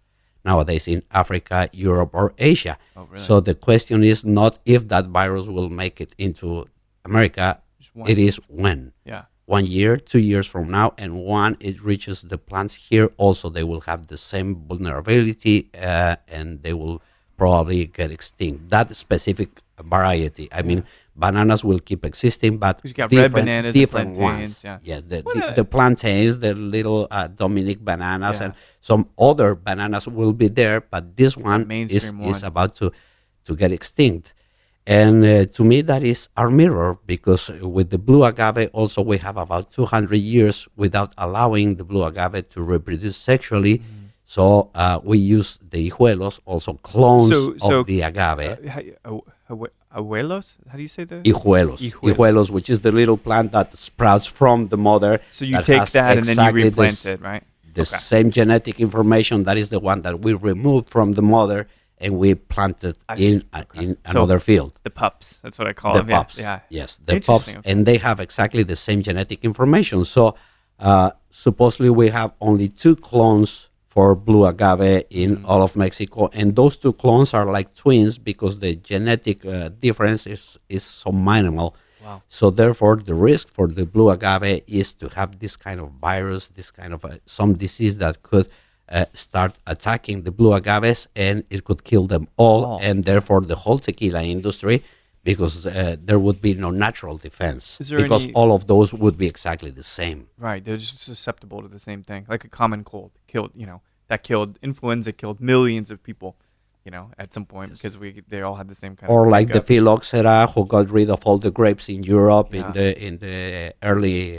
nowadays in Africa, Europe, or Asia. Oh, really? So the question is not if that virus will make it into America. It is when. Yeah. 1 year, 2 years from now, and when it reaches the plants here, also they will have the same vulnerability, and they will probably get extinct. That specific variety. I mean, bananas will keep existing, but you got red bananas, different plantains, ones. Yes, the plantains, the little Dominic bananas, and some other bananas will be there, but this one is about to get extinct. And to me, that is our mirror, because with the blue agave, also we have about 200 years without allowing the blue agave to reproduce sexually. So we use the hijuelos, also clones of the agave. Abuelos? How do you say that? Hijuelos, which is the little plant that sprouts from the mother. So you take that and then you replant it, right? The same genetic information, that is the one that we removed from the mother, and we planted in another field. The pups, that's what I call them. The pups, yes, the pups, and they have exactly the same genetic information. So supposedly we have only 2 clones for blue agave in all of Mexico, and those 2 clones are like twins because the genetic difference is so minimal. Wow. So therefore, the risk for the blue agave is to have this kind of virus, this kind of some disease that could start attacking the blue agaves, and it could kill them all, and therefore the whole tequila industry, because there would be no natural defense, because all of those would be exactly the same. Right, they're just susceptible to the same thing, like a common cold. that killed influenza, killed millions of people, at some point because they all had the same kind of Or like the makeup. phylloxera, who got rid of all the grapes in Europe Yeah. in the early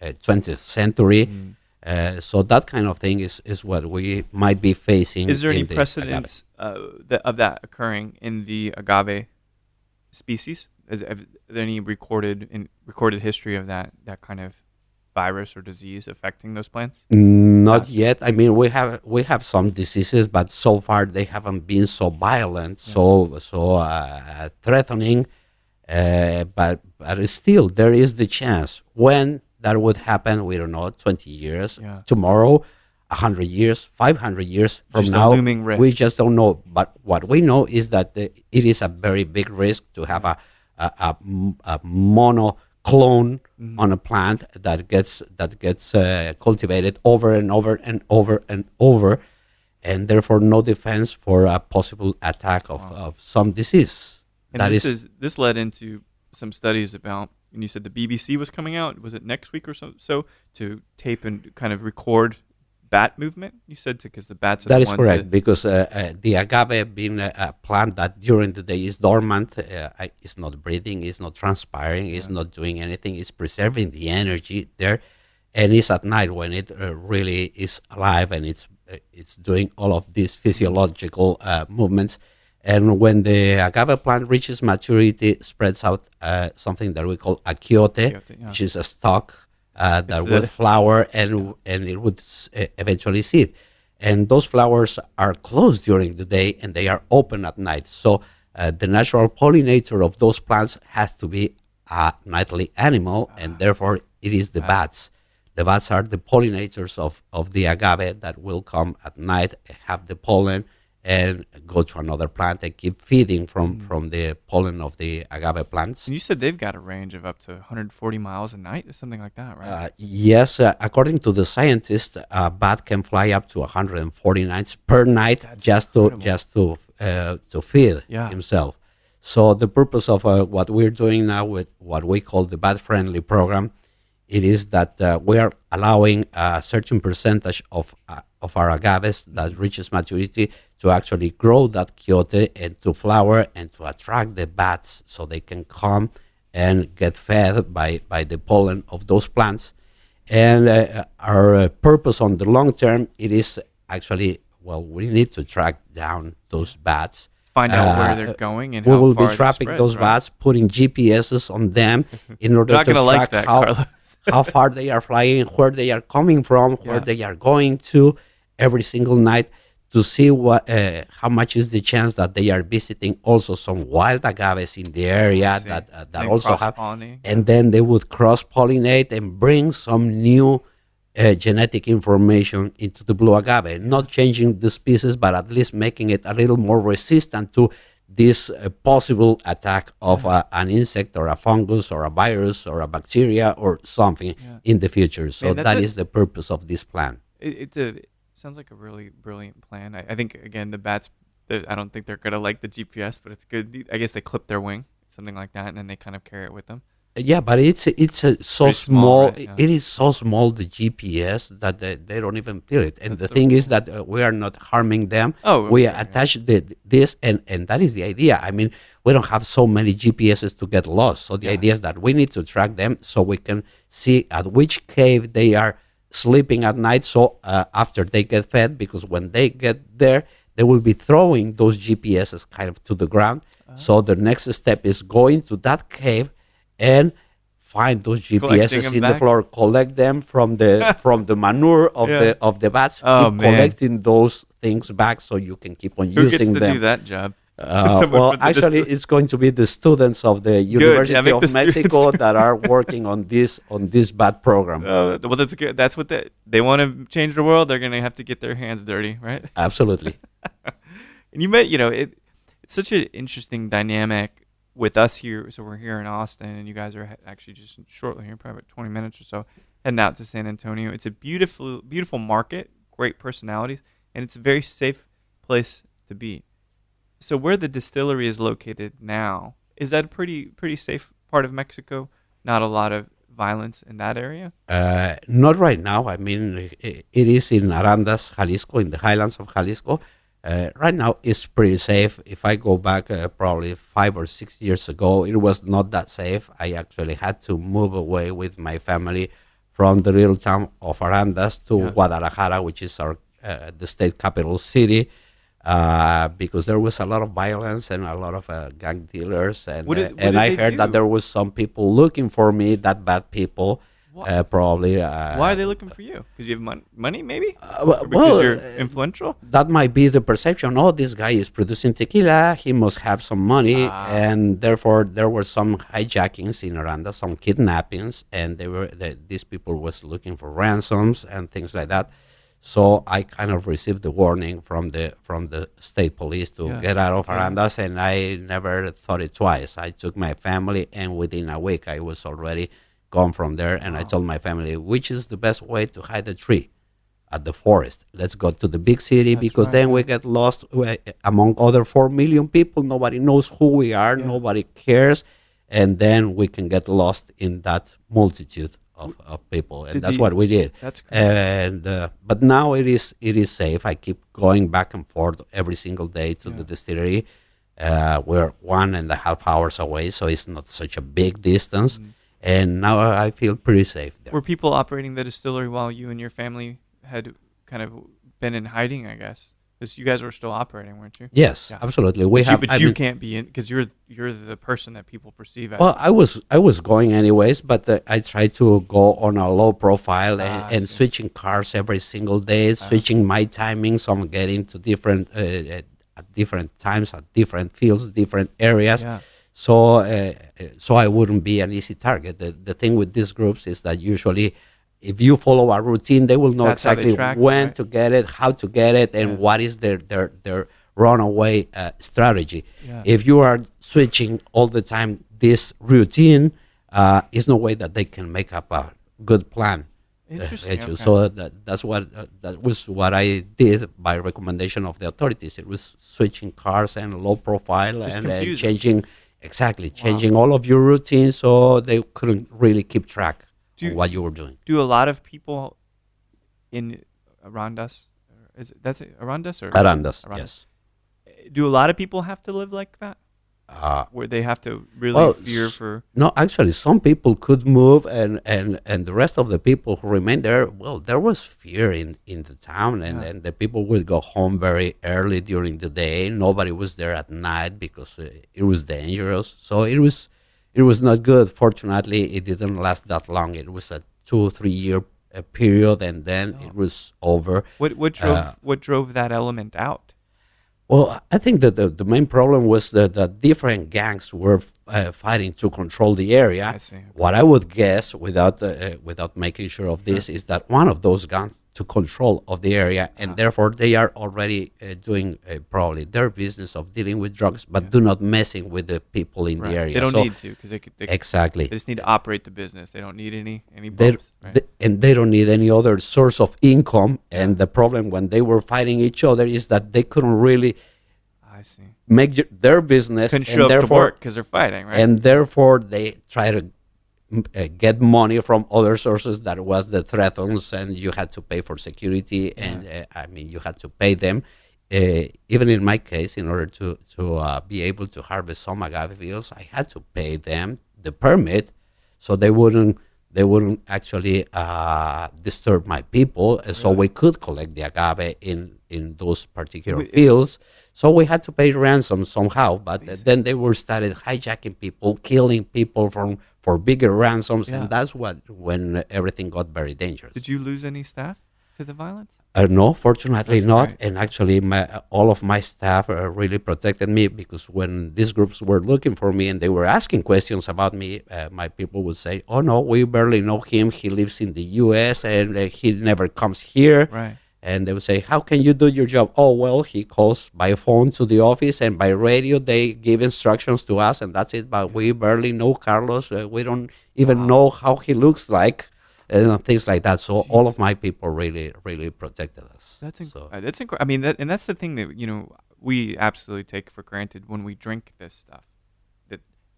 20th century. Mm. So that kind of thing is what we might be facing. Is there any in the agave. precedence of that occurring in the agave species? Are there any recorded history of that kind of virus or disease affecting those plants? Not yet. I mean, we have some diseases, but so far they haven't been so violent, so threatening. But still, there is the chance. When that would happen, we don't know. 20 years, tomorrow, 100 years, 500 years from just now, a looming risk. we just don't know. But what we know is that it is a very big risk to have a mono clone on a plant that gets cultivated over and over and over and over, and therefore no defense for a possible attack of some disease. And this led into some studies about, and you said the BBC was coming out. Was it next week or so to tape and kind of record bat movement? You said because the bats are that the is ones correct, because the agave being a plant that during the day is dormant, it's not breathing, it's not transpiring, it's not doing anything, it's preserving the energy there, and it's at night when it really is alive and it's doing all of these physiological movements. And when the agave plant reaches maturity, spreads out something that we call a quiote, which is a stalk that would flower and it would eventually seed. And those flowers are closed during the day and they are open at night. So the natural pollinator of those plants has to be a nightly animal, and therefore it is the bats. The bats are the pollinators of the agave that will come at night, have the pollen, and go to another plant and keep feeding from the pollen of the agave plants. And you said they've got a range of up to 140 miles a night or something like that, right? Yes, according to the scientists, a bat can fly up to 140 nights per night. That's just incredible. to feed himself. So the purpose of what we're doing now with what we call the bat-friendly program, it is that we are allowing a certain percentage of our agaves that reaches maturity to actually grow that quiote and to flower and to attract the bats so they can come and get fed by the pollen of those plants. And our purpose on the long term, it is actually, we need to track down those bats. Find out where they're going and we how will far be trapping spreads, those bats, putting GPSs on them in order not to gonna track like that, how, Carlos. how far they are flying, where they are coming from, where they are going to every single night, to see how much is the chance that they are visiting also some wild agaves in the area that also have, and then they would cross-pollinate and bring some new genetic information into the blue agave, not changing the species, but at least making it a little more resistant to this possible attack of an insect or a fungus or a virus or a bacteria or something in the future. So that is the purpose of this plan. It sounds like a really brilliant plan. I think, again, the bats, I don't think they're going to like the GPS, but it's good. I guess they clip their wing, something like that, and then they kind of carry it with them. Yeah, but it's so small. Right? It is so small, the GPS, that they don't even feel it. And the thing is that we are not harming them. We attach this, and that is the idea. I mean, we don't have so many GPSs to get lost. So the idea is that we need to track them so we can see at which cave they are sleeping at night. So after they get fed, because when they get there, they will be throwing those GPSs kind of to the ground. So the next step is going to that cave and find those GPSs in the floor, collect them from the manure of the bats, keep collecting those things back so you can keep on using them. Who gets to do that job? Actually, it's going to be the students of the University of Mexico that are working on this bat program. Well, that's good. That's what they want to change the world. They're going to have to get their hands dirty, right? Absolutely. And you met, it's such an interesting dynamic with us here. So we're here in Austin, and you guys are actually just shortly here, probably about 20 minutes or so, heading out to San Antonio. It's a beautiful, beautiful market, great personalities, and it's a very safe place to be. So where the distillery is located now, is that a pretty safe part of Mexico? Not a lot of violence in that area? Not right now. I mean, it is in Arandas, Jalisco, in the highlands of Jalisco. Right now, it's pretty safe. If I go back probably 5 or 6 years ago, it was not that safe. I actually had to move away with my family from the little town of Arandas to Guadalajara, which is our the state capital city, because there was a lot of violence and a lot of gang dealers, and what I did they heard that do? there was some people looking for me, that bad people, probably. Why are they looking for you? Because you have money, maybe? Well, Or because you're influential? that might be the perception. Oh, this guy is producing tequila. He must have some money, and therefore there were some hijackings in Aranda, some kidnappings, and these people was looking for ransoms and things like that. So I kind of received the warning from the state police to get out of Arandas, and I never thought it twice. I took my family, and within a week I was already gone from there. And I told my family, which is the best way to hide a tree? At the forest. Let's go to the big city, because then we get lost among other 4 million people. Nobody knows who we are. Nobody cares. And then we can get lost in that multitude of people. And that's what we did. That's crazy. And but now it is safe. I keep going back and forth every single day to the distillery. We're 1.5 hours away, so it's not such a big distance. And now I feel pretty safe there. Were people operating the distillery while you and your family had kind of been in hiding, I guess? Because you guys were still operating, weren't you? Yes, absolutely. But you can't be in, because you're the person that people perceive as. Well, I was going anyways, but I tried to go on a low profile and switching cars every single day, switching my timings on getting to different at different times, at different fields, different areas. Yeah. So I wouldn't be an easy target. The thing with these groups is that usually, if you follow a routine, they will know exactly when to get it, how to get it, and what is their runaway strategy. Yeah. If you are switching all the time this routine, is no way that they can make up a good plan. Interesting. Okay. So that was what I did by recommendation of the authorities. It was switching cars and low profile and changing all of your routines, so they couldn't really keep track of what you were doing. Do a lot of people in Arandas, Arandas or Arandas, yes. Do a lot of people have to live like that? Where they have to really fear for... No, actually, some people could move, and the rest of the people who remained there, well, there was fear in the town, and the people would go home very early during the day. Nobody was there at night because it was dangerous. So it was not good. Fortunately, it didn't last that long. It was a 2-3 year period, and then it was over. What drove that element out? Well, I think that the main problem was that different gangs were fighting to control the area. I see. What I would guess, without making sure of this, is that one of those gangs took control of the area, and therefore they are already doing probably their business of dealing with drugs, but do not messing with the people in the area. They don't need to, because exactly. They just need to operate the business. They don't need any bumps. And they don't need any other source of income. And the problem when they were fighting each other is that they couldn't really make their business. Couldn't show up to work because they're fighting, right? And therefore they try to get money from other sources. That was the threats, and you had to pay for security, and you had to pay them. Even in my case, in order to be able to harvest some agave fields, I had to pay them the permit, so they wouldn't actually disturb my people, so we could collect the agave in those particular fields. So we had to pay ransom somehow, but then they started hijacking people, killing people for bigger ransoms, and that's when everything got very dangerous. Did you lose any staff to the violence? No, fortunately That's not. great. And actually, all of my staff really protected me, because when these groups were looking for me and they were asking questions about me, my people would say, "Oh no, we barely know him. He lives in the U.S. and he never comes here." Right. And they would say, "How can you do your job?" "Oh, well, he calls by phone to the office, and by radio they give instructions to us, and that's it. But we barely know Carlos. We don't even know how he looks like." And things like that. So all of my people really, really protected us. That's incredible. I mean, and that's the thing that we absolutely take for granted when we drink this stuff.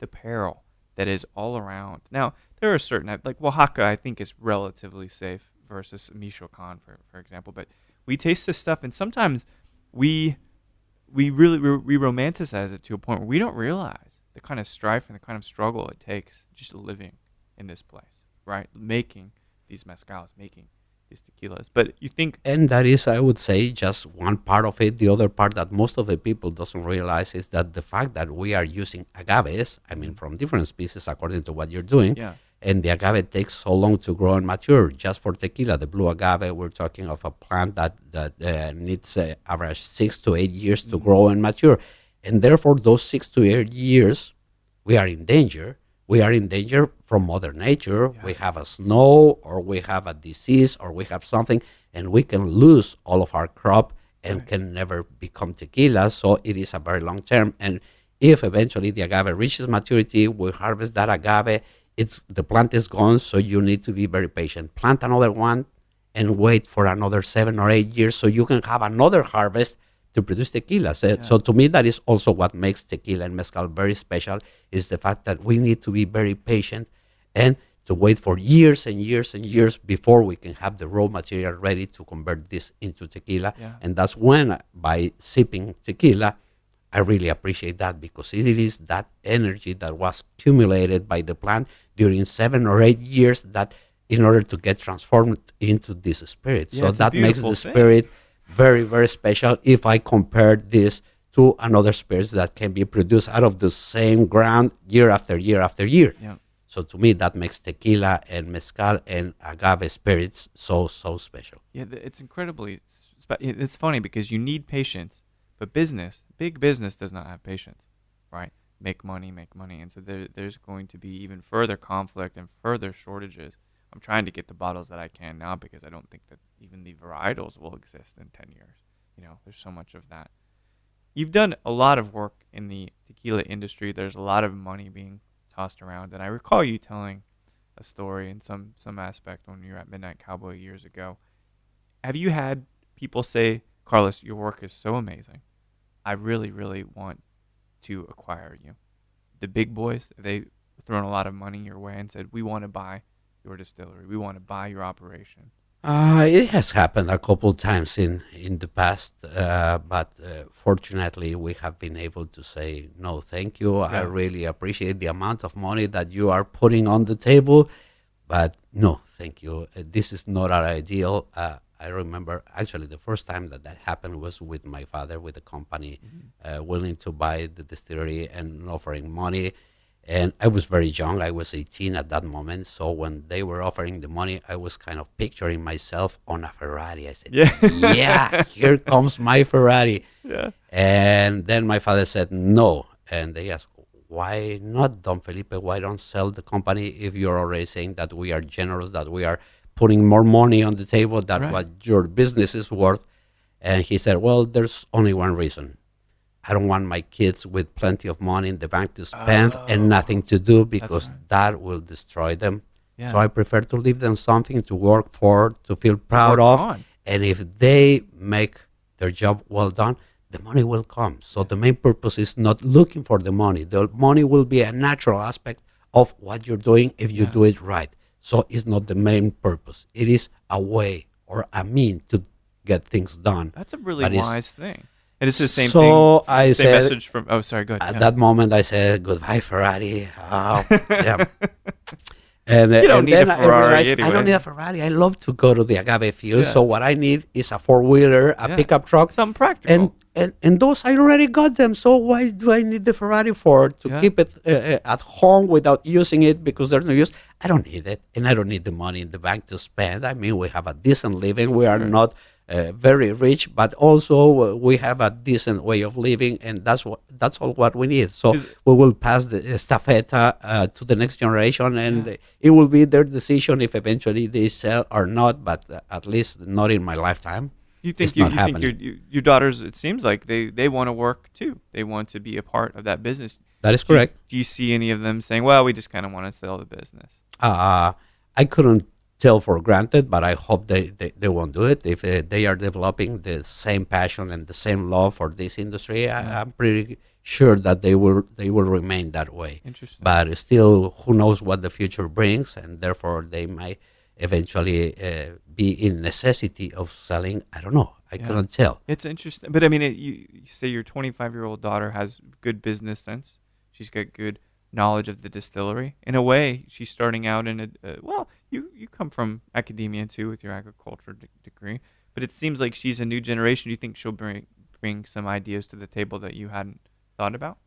The peril that is all around. Now, there are certain, like Oaxaca, I think is relatively safe versus Michoacan, for example. But we taste this stuff, and sometimes we really we romanticize it to a point where we don't realize the kind of strife and the kind of struggle it takes just living in this place, right? Making these mezcals, making these tequilas. But you think, And that is, I would say, just one part of it. The other part that most of the people doesn't realize is that the fact that we are using agaves, I mean, from different species according to what you're doing, yeah, and the agave takes so long to grow and mature. Just for tequila, the blue agave, we're talking of a plant that needs average 6 to 8 years to grow and mature. And therefore, those 6 to 8 years, we are in danger. We are in danger from Mother Nature. Yeah. We have a snow, or we have a disease, or we have something, and we can lose all of our crop and Right. can never become tequila. So it is a very long term. And if eventually the agave reaches maturity, we harvest that agave. The plant is gone, so you need to be very patient. Plant another one and wait for another 7 or 8 years so you can have another harvest to produce tequila. So to me, that is also what makes tequila and mezcal very special, is the fact that we need to be very patient and to wait for years and years and years before we can have the raw material ready to convert this into tequila. Yeah. And that's when, by sipping tequila, I really appreciate that, because it is that energy that was accumulated by the plant during 7 or 8 years that in order to get transformed into this spirit. Yeah, So it's a that makes beautiful the thing. spirit very, very special if I compare this to another spirits that can be produced out of the same ground year after year after year. Yeah. So to me, that makes tequila and mezcal and agave spirits so, so special. Yeah, it's incredibly. It's funny because you need patience, but big business, does not have patience, right? Make money, and so there's going to be even further conflict and further shortages. I'm trying to get the bottles that I can now because I don't think that even the varietals will exist in 10 years. There's so much of that. You've done a lot of work in the tequila industry. There's a lot of money being tossed around, and I recall you telling a story in some aspect when you were at Midnight Cowboy years ago. Have you had people say, Carlos, your work is so amazing, I really, really want to acquire you? The big boys, they thrown a lot of money your way and said, we want to buy your distillery, we want to buy your operation. It has happened a couple times in the past, but fortunately we have been able to say, no, thank you. I really appreciate the amount of money that you are putting on the table, but no, thank you. This is not our ideal. I remember actually the first time that happened was with my father, with a company willing to buy the distillery and offering money. And I was very young. I was 18 at that moment. So when they were offering the money, I was kind of picturing myself on a Ferrari. I said, yeah, here comes my Ferrari. Yeah. And then my father said, no. And they asked, why not, Don Felipe? Why don't sell the company if you're already saying that we are generous, that we are putting more money on the table than what your business is worth? And he said, well, there's only one reason. I don't want my kids with plenty of money in the bank to spend and nothing to do, because that will destroy them. Yeah. So I prefer to leave them something to work for, to feel proud of. And if they make their job well done, the money will come. So the main purpose is not looking for the money. The money will be a natural aspect of what you're doing if you do it right. So it's not the main purpose. It is a way or a mean to get things done. That's a really wise thing. And it's the same so thing. I same said, message from. Oh, sorry. Go ahead. At that moment, I said, "Goodbye, Ferrari." Yeah. And you don't need then a Ferrari I realized anyway. I don't need a Ferrari. I love to go to the agave field. So what I need is a 4-wheeler, a pickup truck, something practical. And those I already got them. So why do I need the Ferrari for? To keep it at home without using it because there's no use. I don't need it, and I don't need the money in the bank to spend. I mean, we have a decent living. We are not very rich, but also we have a decent way of living, and that's all what we need. So we will pass the estafeta to the next generation, and it will be their decision if eventually they sell or not. But at least not in my lifetime. You think your daughters? It seems like they want to work too. They want to be a part of that business. That is correct. Do you see any of them saying, "Well, we just kind of want to sell the business"? I couldn't tell for granted, but I hope they won't do it. If they are developing the same passion and the same love for this industry, I'm pretty sure that they will remain that way. Interesting. But still, who knows what the future brings, and therefore they might eventually be in necessity of selling. I don't know. I cannot tell. It's interesting, but I mean, you say your 25-year-old daughter has good business sense. She's got good knowledge of the distillery. In a way, she's starting out in a well. You come from academia too with your agriculture degree, but it seems like she's a new generation. Do you think she'll bring some ideas to the table that you hadn't thought about?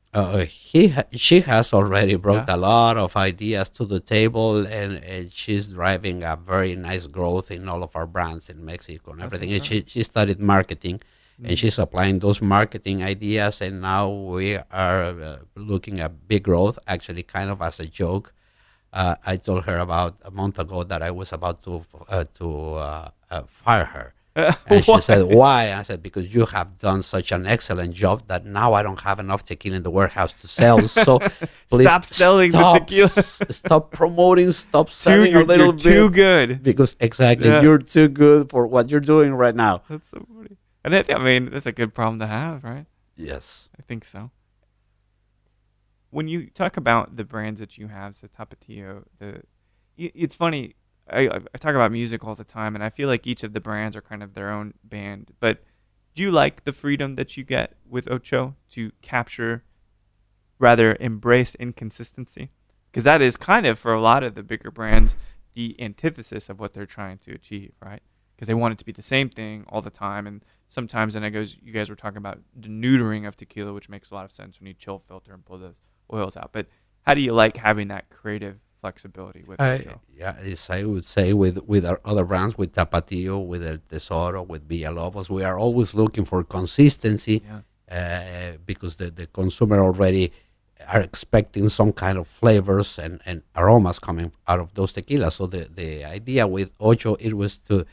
She has already brought a lot of ideas to the table, and she's driving a very nice growth in all of our brands in Mexico and everything. And she studied marketing, and she's applying those marketing ideas, and now we are looking at big growth, actually kind of as a joke. I told her about a month ago that I was about to fire her. And she said, why? I said, because you have done such an excellent job that now I don't have enough tequila in the warehouse to sell. So please stop selling the tequila. Stop promoting, stop selling a little bit. You're too good. Because you're too good for what you're doing right now. That's so funny. And I mean, that's a good problem to have, right? Yes. I think so. When you talk about the brands that you have, so Tapatio, it's funny. I talk about music all the time, and I feel like each of the brands are kind of their own band. But do you like the freedom that you get with Ocho to capture, rather embrace inconsistency? Because that is kind of, for a lot of the bigger brands, the antithesis of what they're trying to achieve, right? Because they want it to be the same thing all the time. And sometimes, and you guys were talking about the neutering of tequila, which makes a lot of sense when you chill filter and pull those oils out. But how do you like having that creative flexibility with Ocho? As I would say with our other brands, with Tapatio, with El Tesoro, with Villalobos, we are always looking for consistency because the consumer already are expecting some kind of flavors and aromas coming out of those tequilas. So the idea with Ocho, it was to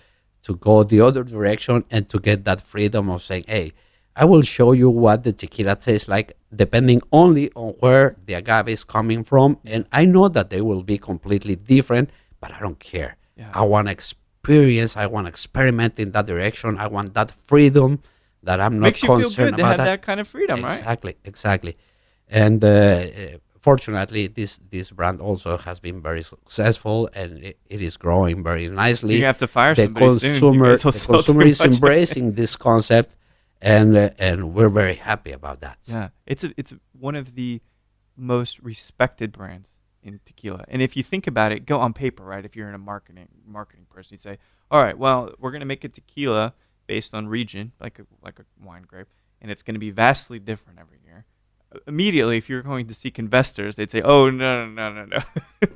go the other direction and to get that freedom of saying, hey, I will show you what the tequila tastes like depending only on where the agave is coming from. And I know that they will be completely different, but I don't care. Yeah. I want to experience. I want to experiment in that direction. I want that freedom that I'm not concerned about. Makes you feel good to have that kind of freedom, right? Exactly. And fortunately, this brand also has been very successful, and it is growing very nicely. You have to fire somebody soon. The consumer is embracing this concept. And we're very happy about that. Yeah, it's one of the most respected brands in tequila. And if you think about it, go on paper, right? If you're in a marketing person, you'd say, all right, well, we're going to make a tequila based on region, like a wine grape, and it's going to be vastly different every year. Immediately, if you're going to seek investors, they'd say, oh, no.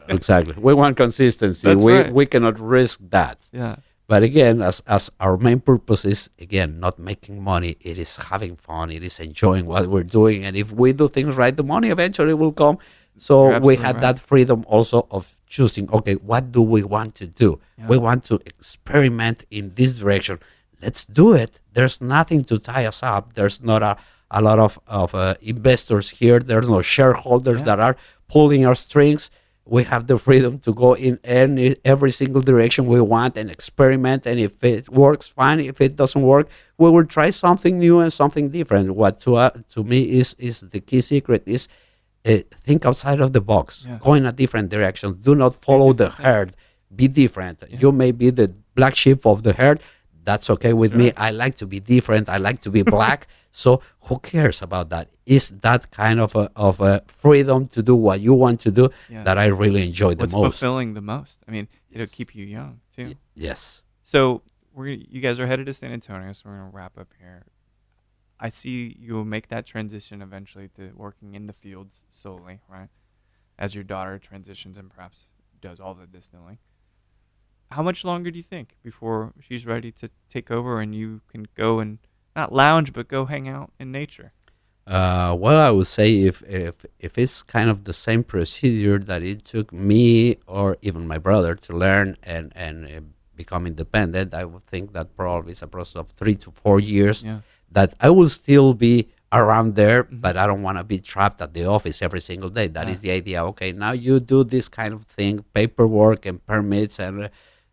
Exactly. We want consistency. Right. We cannot risk that. Yeah. But again, as our main purpose is, again, not making money, it is having fun, it is enjoying what we're doing. And if we do things right, the money eventually will come. So we had that freedom also of choosing, okay, what do we want to do? Yeah. We want to experiment in this direction. Let's do it. There's nothing to tie us up. There's not a lot of investors here. There's no shareholders that are pulling our strings. We have the freedom to go in every single direction we want and experiment. And if it works, fine. If it doesn't work, we will try something new and something different. What to me is the key secret is think outside of the box. Yeah. Go in a different direction. Do not follow the herd. Be different. Yeah. You may be the black sheep of the herd. That's okay with me. I like to be different. I like to be black. So who cares about that? It's that kind of a freedom to do what you want to do that I really enjoy the most. What's fulfilling the most? I mean, it'll keep you young too. Yes. So you guys are headed to San Antonio, so we're going to wrap up here. I see you will make that transition eventually to working in the fields solely, right? As your daughter transitions and perhaps does all the distilling. How much longer do you think before she's ready to take over and you can go and not lounge, but go hang out in nature? Well, I would say if it's kind of the same procedure that it took me or even my brother to learn and become independent, I would think that probably is a process of 3 to 4 years that I will still be around there, but I don't want to be trapped at the office every single day. That is the idea. Okay, now you do this kind of thing, paperwork and permits and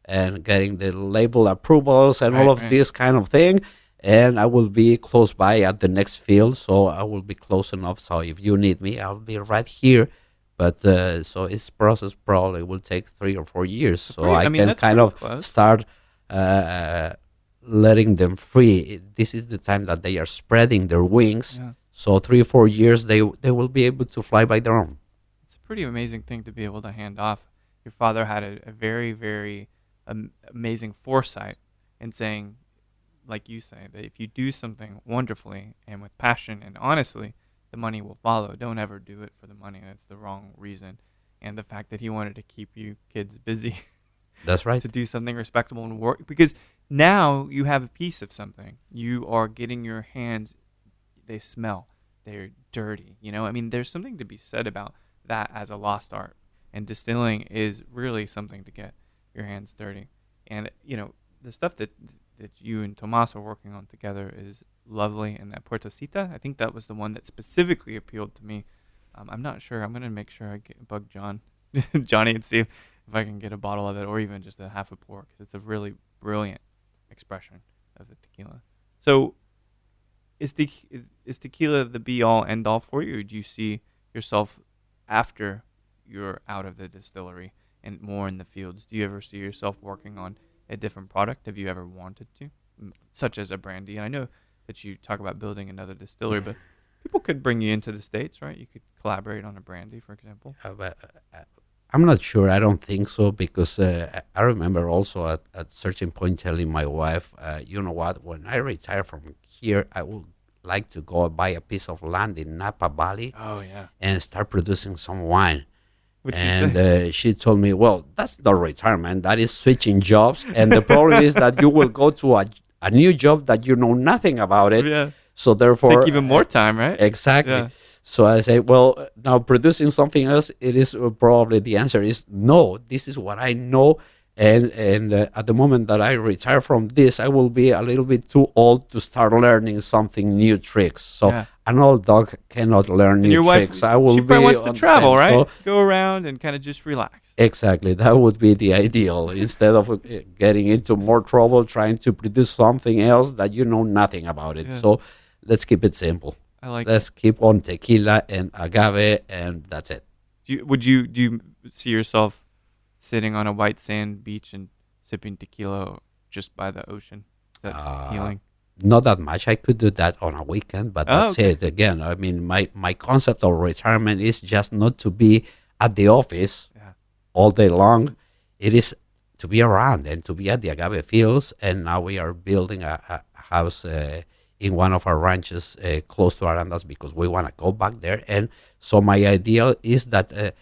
and getting the label approvals and all of Right. this kind of thing. And I will be close by at the next field, so I will be close enough. So if you need me, I'll be right here. But so its process probably will take 3 or 4 years, so I can That's kind pretty of close. start uh, letting them free. This is the time that they are spreading their wings. Yeah. So 3 or 4 years, they will be able to fly by their own. It's a pretty amazing thing to be able to hand off. Your father had a very, very amazing foresight in saying, like you say, that if you do something wonderfully and with passion and honestly, the money will follow. Don't ever do it for the money. That's the wrong reason. And the fact that he wanted to keep you kids busy That's right. to do something respectable and work, because now you have a piece of something. You are getting your hands, they smell, they're dirty. There's something to be said about that as a lost art. And distilling is really something to get your hands dirty. And, the stuff that you and Tomas are working on together is lovely. And that Puertecita, I think that was the one that specifically appealed to me. I'm not sure. I'm going to make sure I bug Johnny, and see if I can get a bottle of it, or even just a half a pour, because it's a really brilliant expression of the tequila. So is tequila the be-all, end-all for you, or do you see yourself after you're out of the distillery and more in the fields? Do you ever see yourself working on a different product? Have you ever wanted to, such as a brandy? And I know that you talk about building another distillery, but people could bring you into the States, right? You could collaborate on a brandy, for example. I'm not sure. I don't think so, because I remember also at certain point telling my wife, you know what, when I retire from here, I would like to go buy a piece of land in Napa Valley Oh, yeah. and start producing some wine. What'd she say? And she told me, well, that's not retirement. That is switching jobs. And the problem is that you will go to a new job that you know nothing about it. Yeah. So therefore, Take even more time, right? exactly. Yeah. So I say, well, now producing something else, it is probably the answer is no. This is what I know. And at the moment that I retire from this, I will be a little bit too old to start learning something new tricks. So Yeah. an old dog cannot learn And new your wife, tricks. I will she be probably wants to on the travel, same. right? So Go around and kind of just relax. exactly, that would be the ideal. Instead of getting into more trouble trying to produce something else that you know nothing about it. Yeah. So let's keep it simple. I like Let's keep on tequila and agave, and that's it. Do you see yourself sitting on a white sand beach and sipping tequila just by the ocean? Is that appealing? Not that much. I could do that on a weekend, but Oh, that's okay. it. Again, I mean, my concept of retirement is just not to be at the office Yeah. all day long. It is to be around and to be at the agave fields. And now we are building a house in one of our ranches close to Arandas, because we want to go back there. And so my ideal is that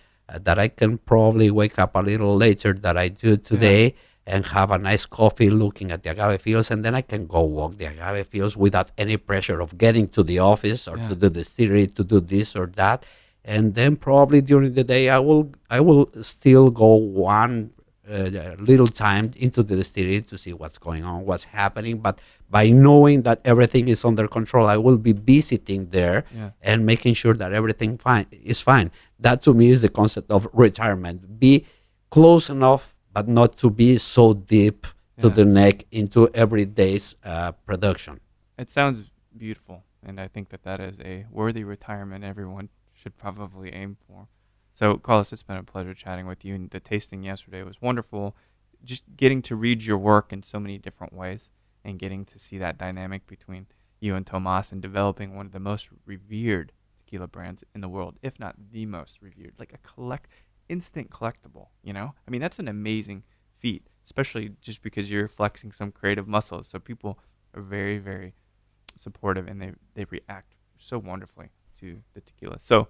that I can probably wake up a little later than I do today and have a nice coffee looking at the agave fields, and then I can go walk the agave fields without any pressure of getting to the office or to the distillery to do this or that. And then probably during the day I will still go one little time into the distillery to see what's going on, what's happening. But by knowing that everything is under control, I will be visiting there and making sure that everything is fine. That to me is the concept of retirement. Be close enough, but not to be so deep to the neck into everyday's production. It sounds beautiful, and I think that is a worthy retirement everyone should probably aim for. So, Carlos, it's been a pleasure chatting with you, and the tasting yesterday was wonderful. Just getting to read your work in so many different ways and getting to see that dynamic between you and Tomas and developing one of the most revered tequila brands in the world, if not the most revered, like a instant collectible, that's an amazing feat, especially just because you're flexing some creative muscles. So people are very, very supportive, and they react so wonderfully to the tequila. So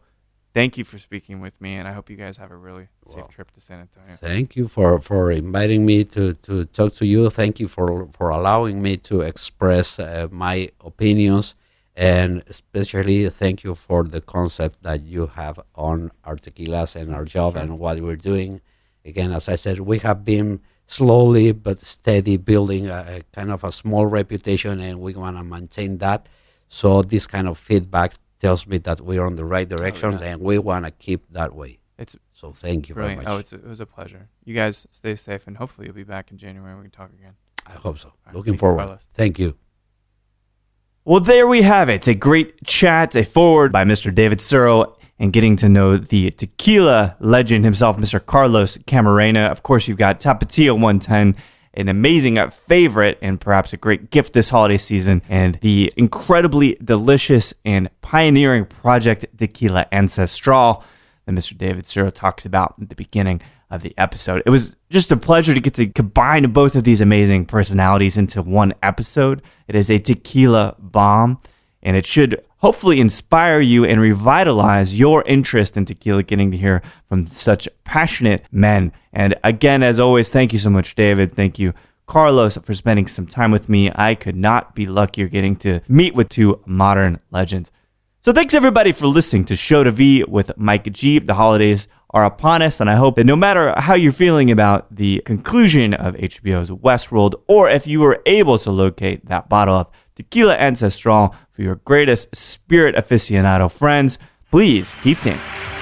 thank you for speaking with me, and I hope you guys have a really safe trip to San Antonio. Thank you for inviting me to talk to you. Thank you for allowing me to express my opinions, and especially thank you for the concept that you have on our tequilas and our job and what we're doing. Again, as I said, we have been slowly but steady building a kind of a small reputation, and we want to maintain that. So this kind of feedback tells me that we're on the right directions, and we want to keep that way. It's So thank you very much. Oh, it was a pleasure. You guys stay safe, and hopefully you'll be back in January and we can talk again. I hope so. Right, Looking forward. Thank you. Well, there we have it. A great chat, a forward by Mr. David Suro, and getting to know the tequila legend himself, Mr. Carlos Camarena. Of course, you've got Tapatio 110, an amazing favorite and perhaps a great gift this holiday season, and the incredibly delicious and pioneering project Tequila Ancestral that Mr. David Suro talks about at the beginning of the episode. It was just a pleasure to get to combine both of these amazing personalities into one episode. It is a tequila bomb, and it should hopefully inspire you and revitalize your interest in tequila, getting to hear from such passionate men. And again, as always, thank you so much, David. Thank you, Carlos, for spending some time with me. I could not be luckier getting to meet with two modern legends. So thanks everybody for listening to Show to V with Mike G. The holidays are upon us, and I hope that no matter how you're feeling about the conclusion of HBO's Westworld, or if you were able to locate that bottle of Tequila Ancestral for your greatest spirit aficionado friends, please keep dancing.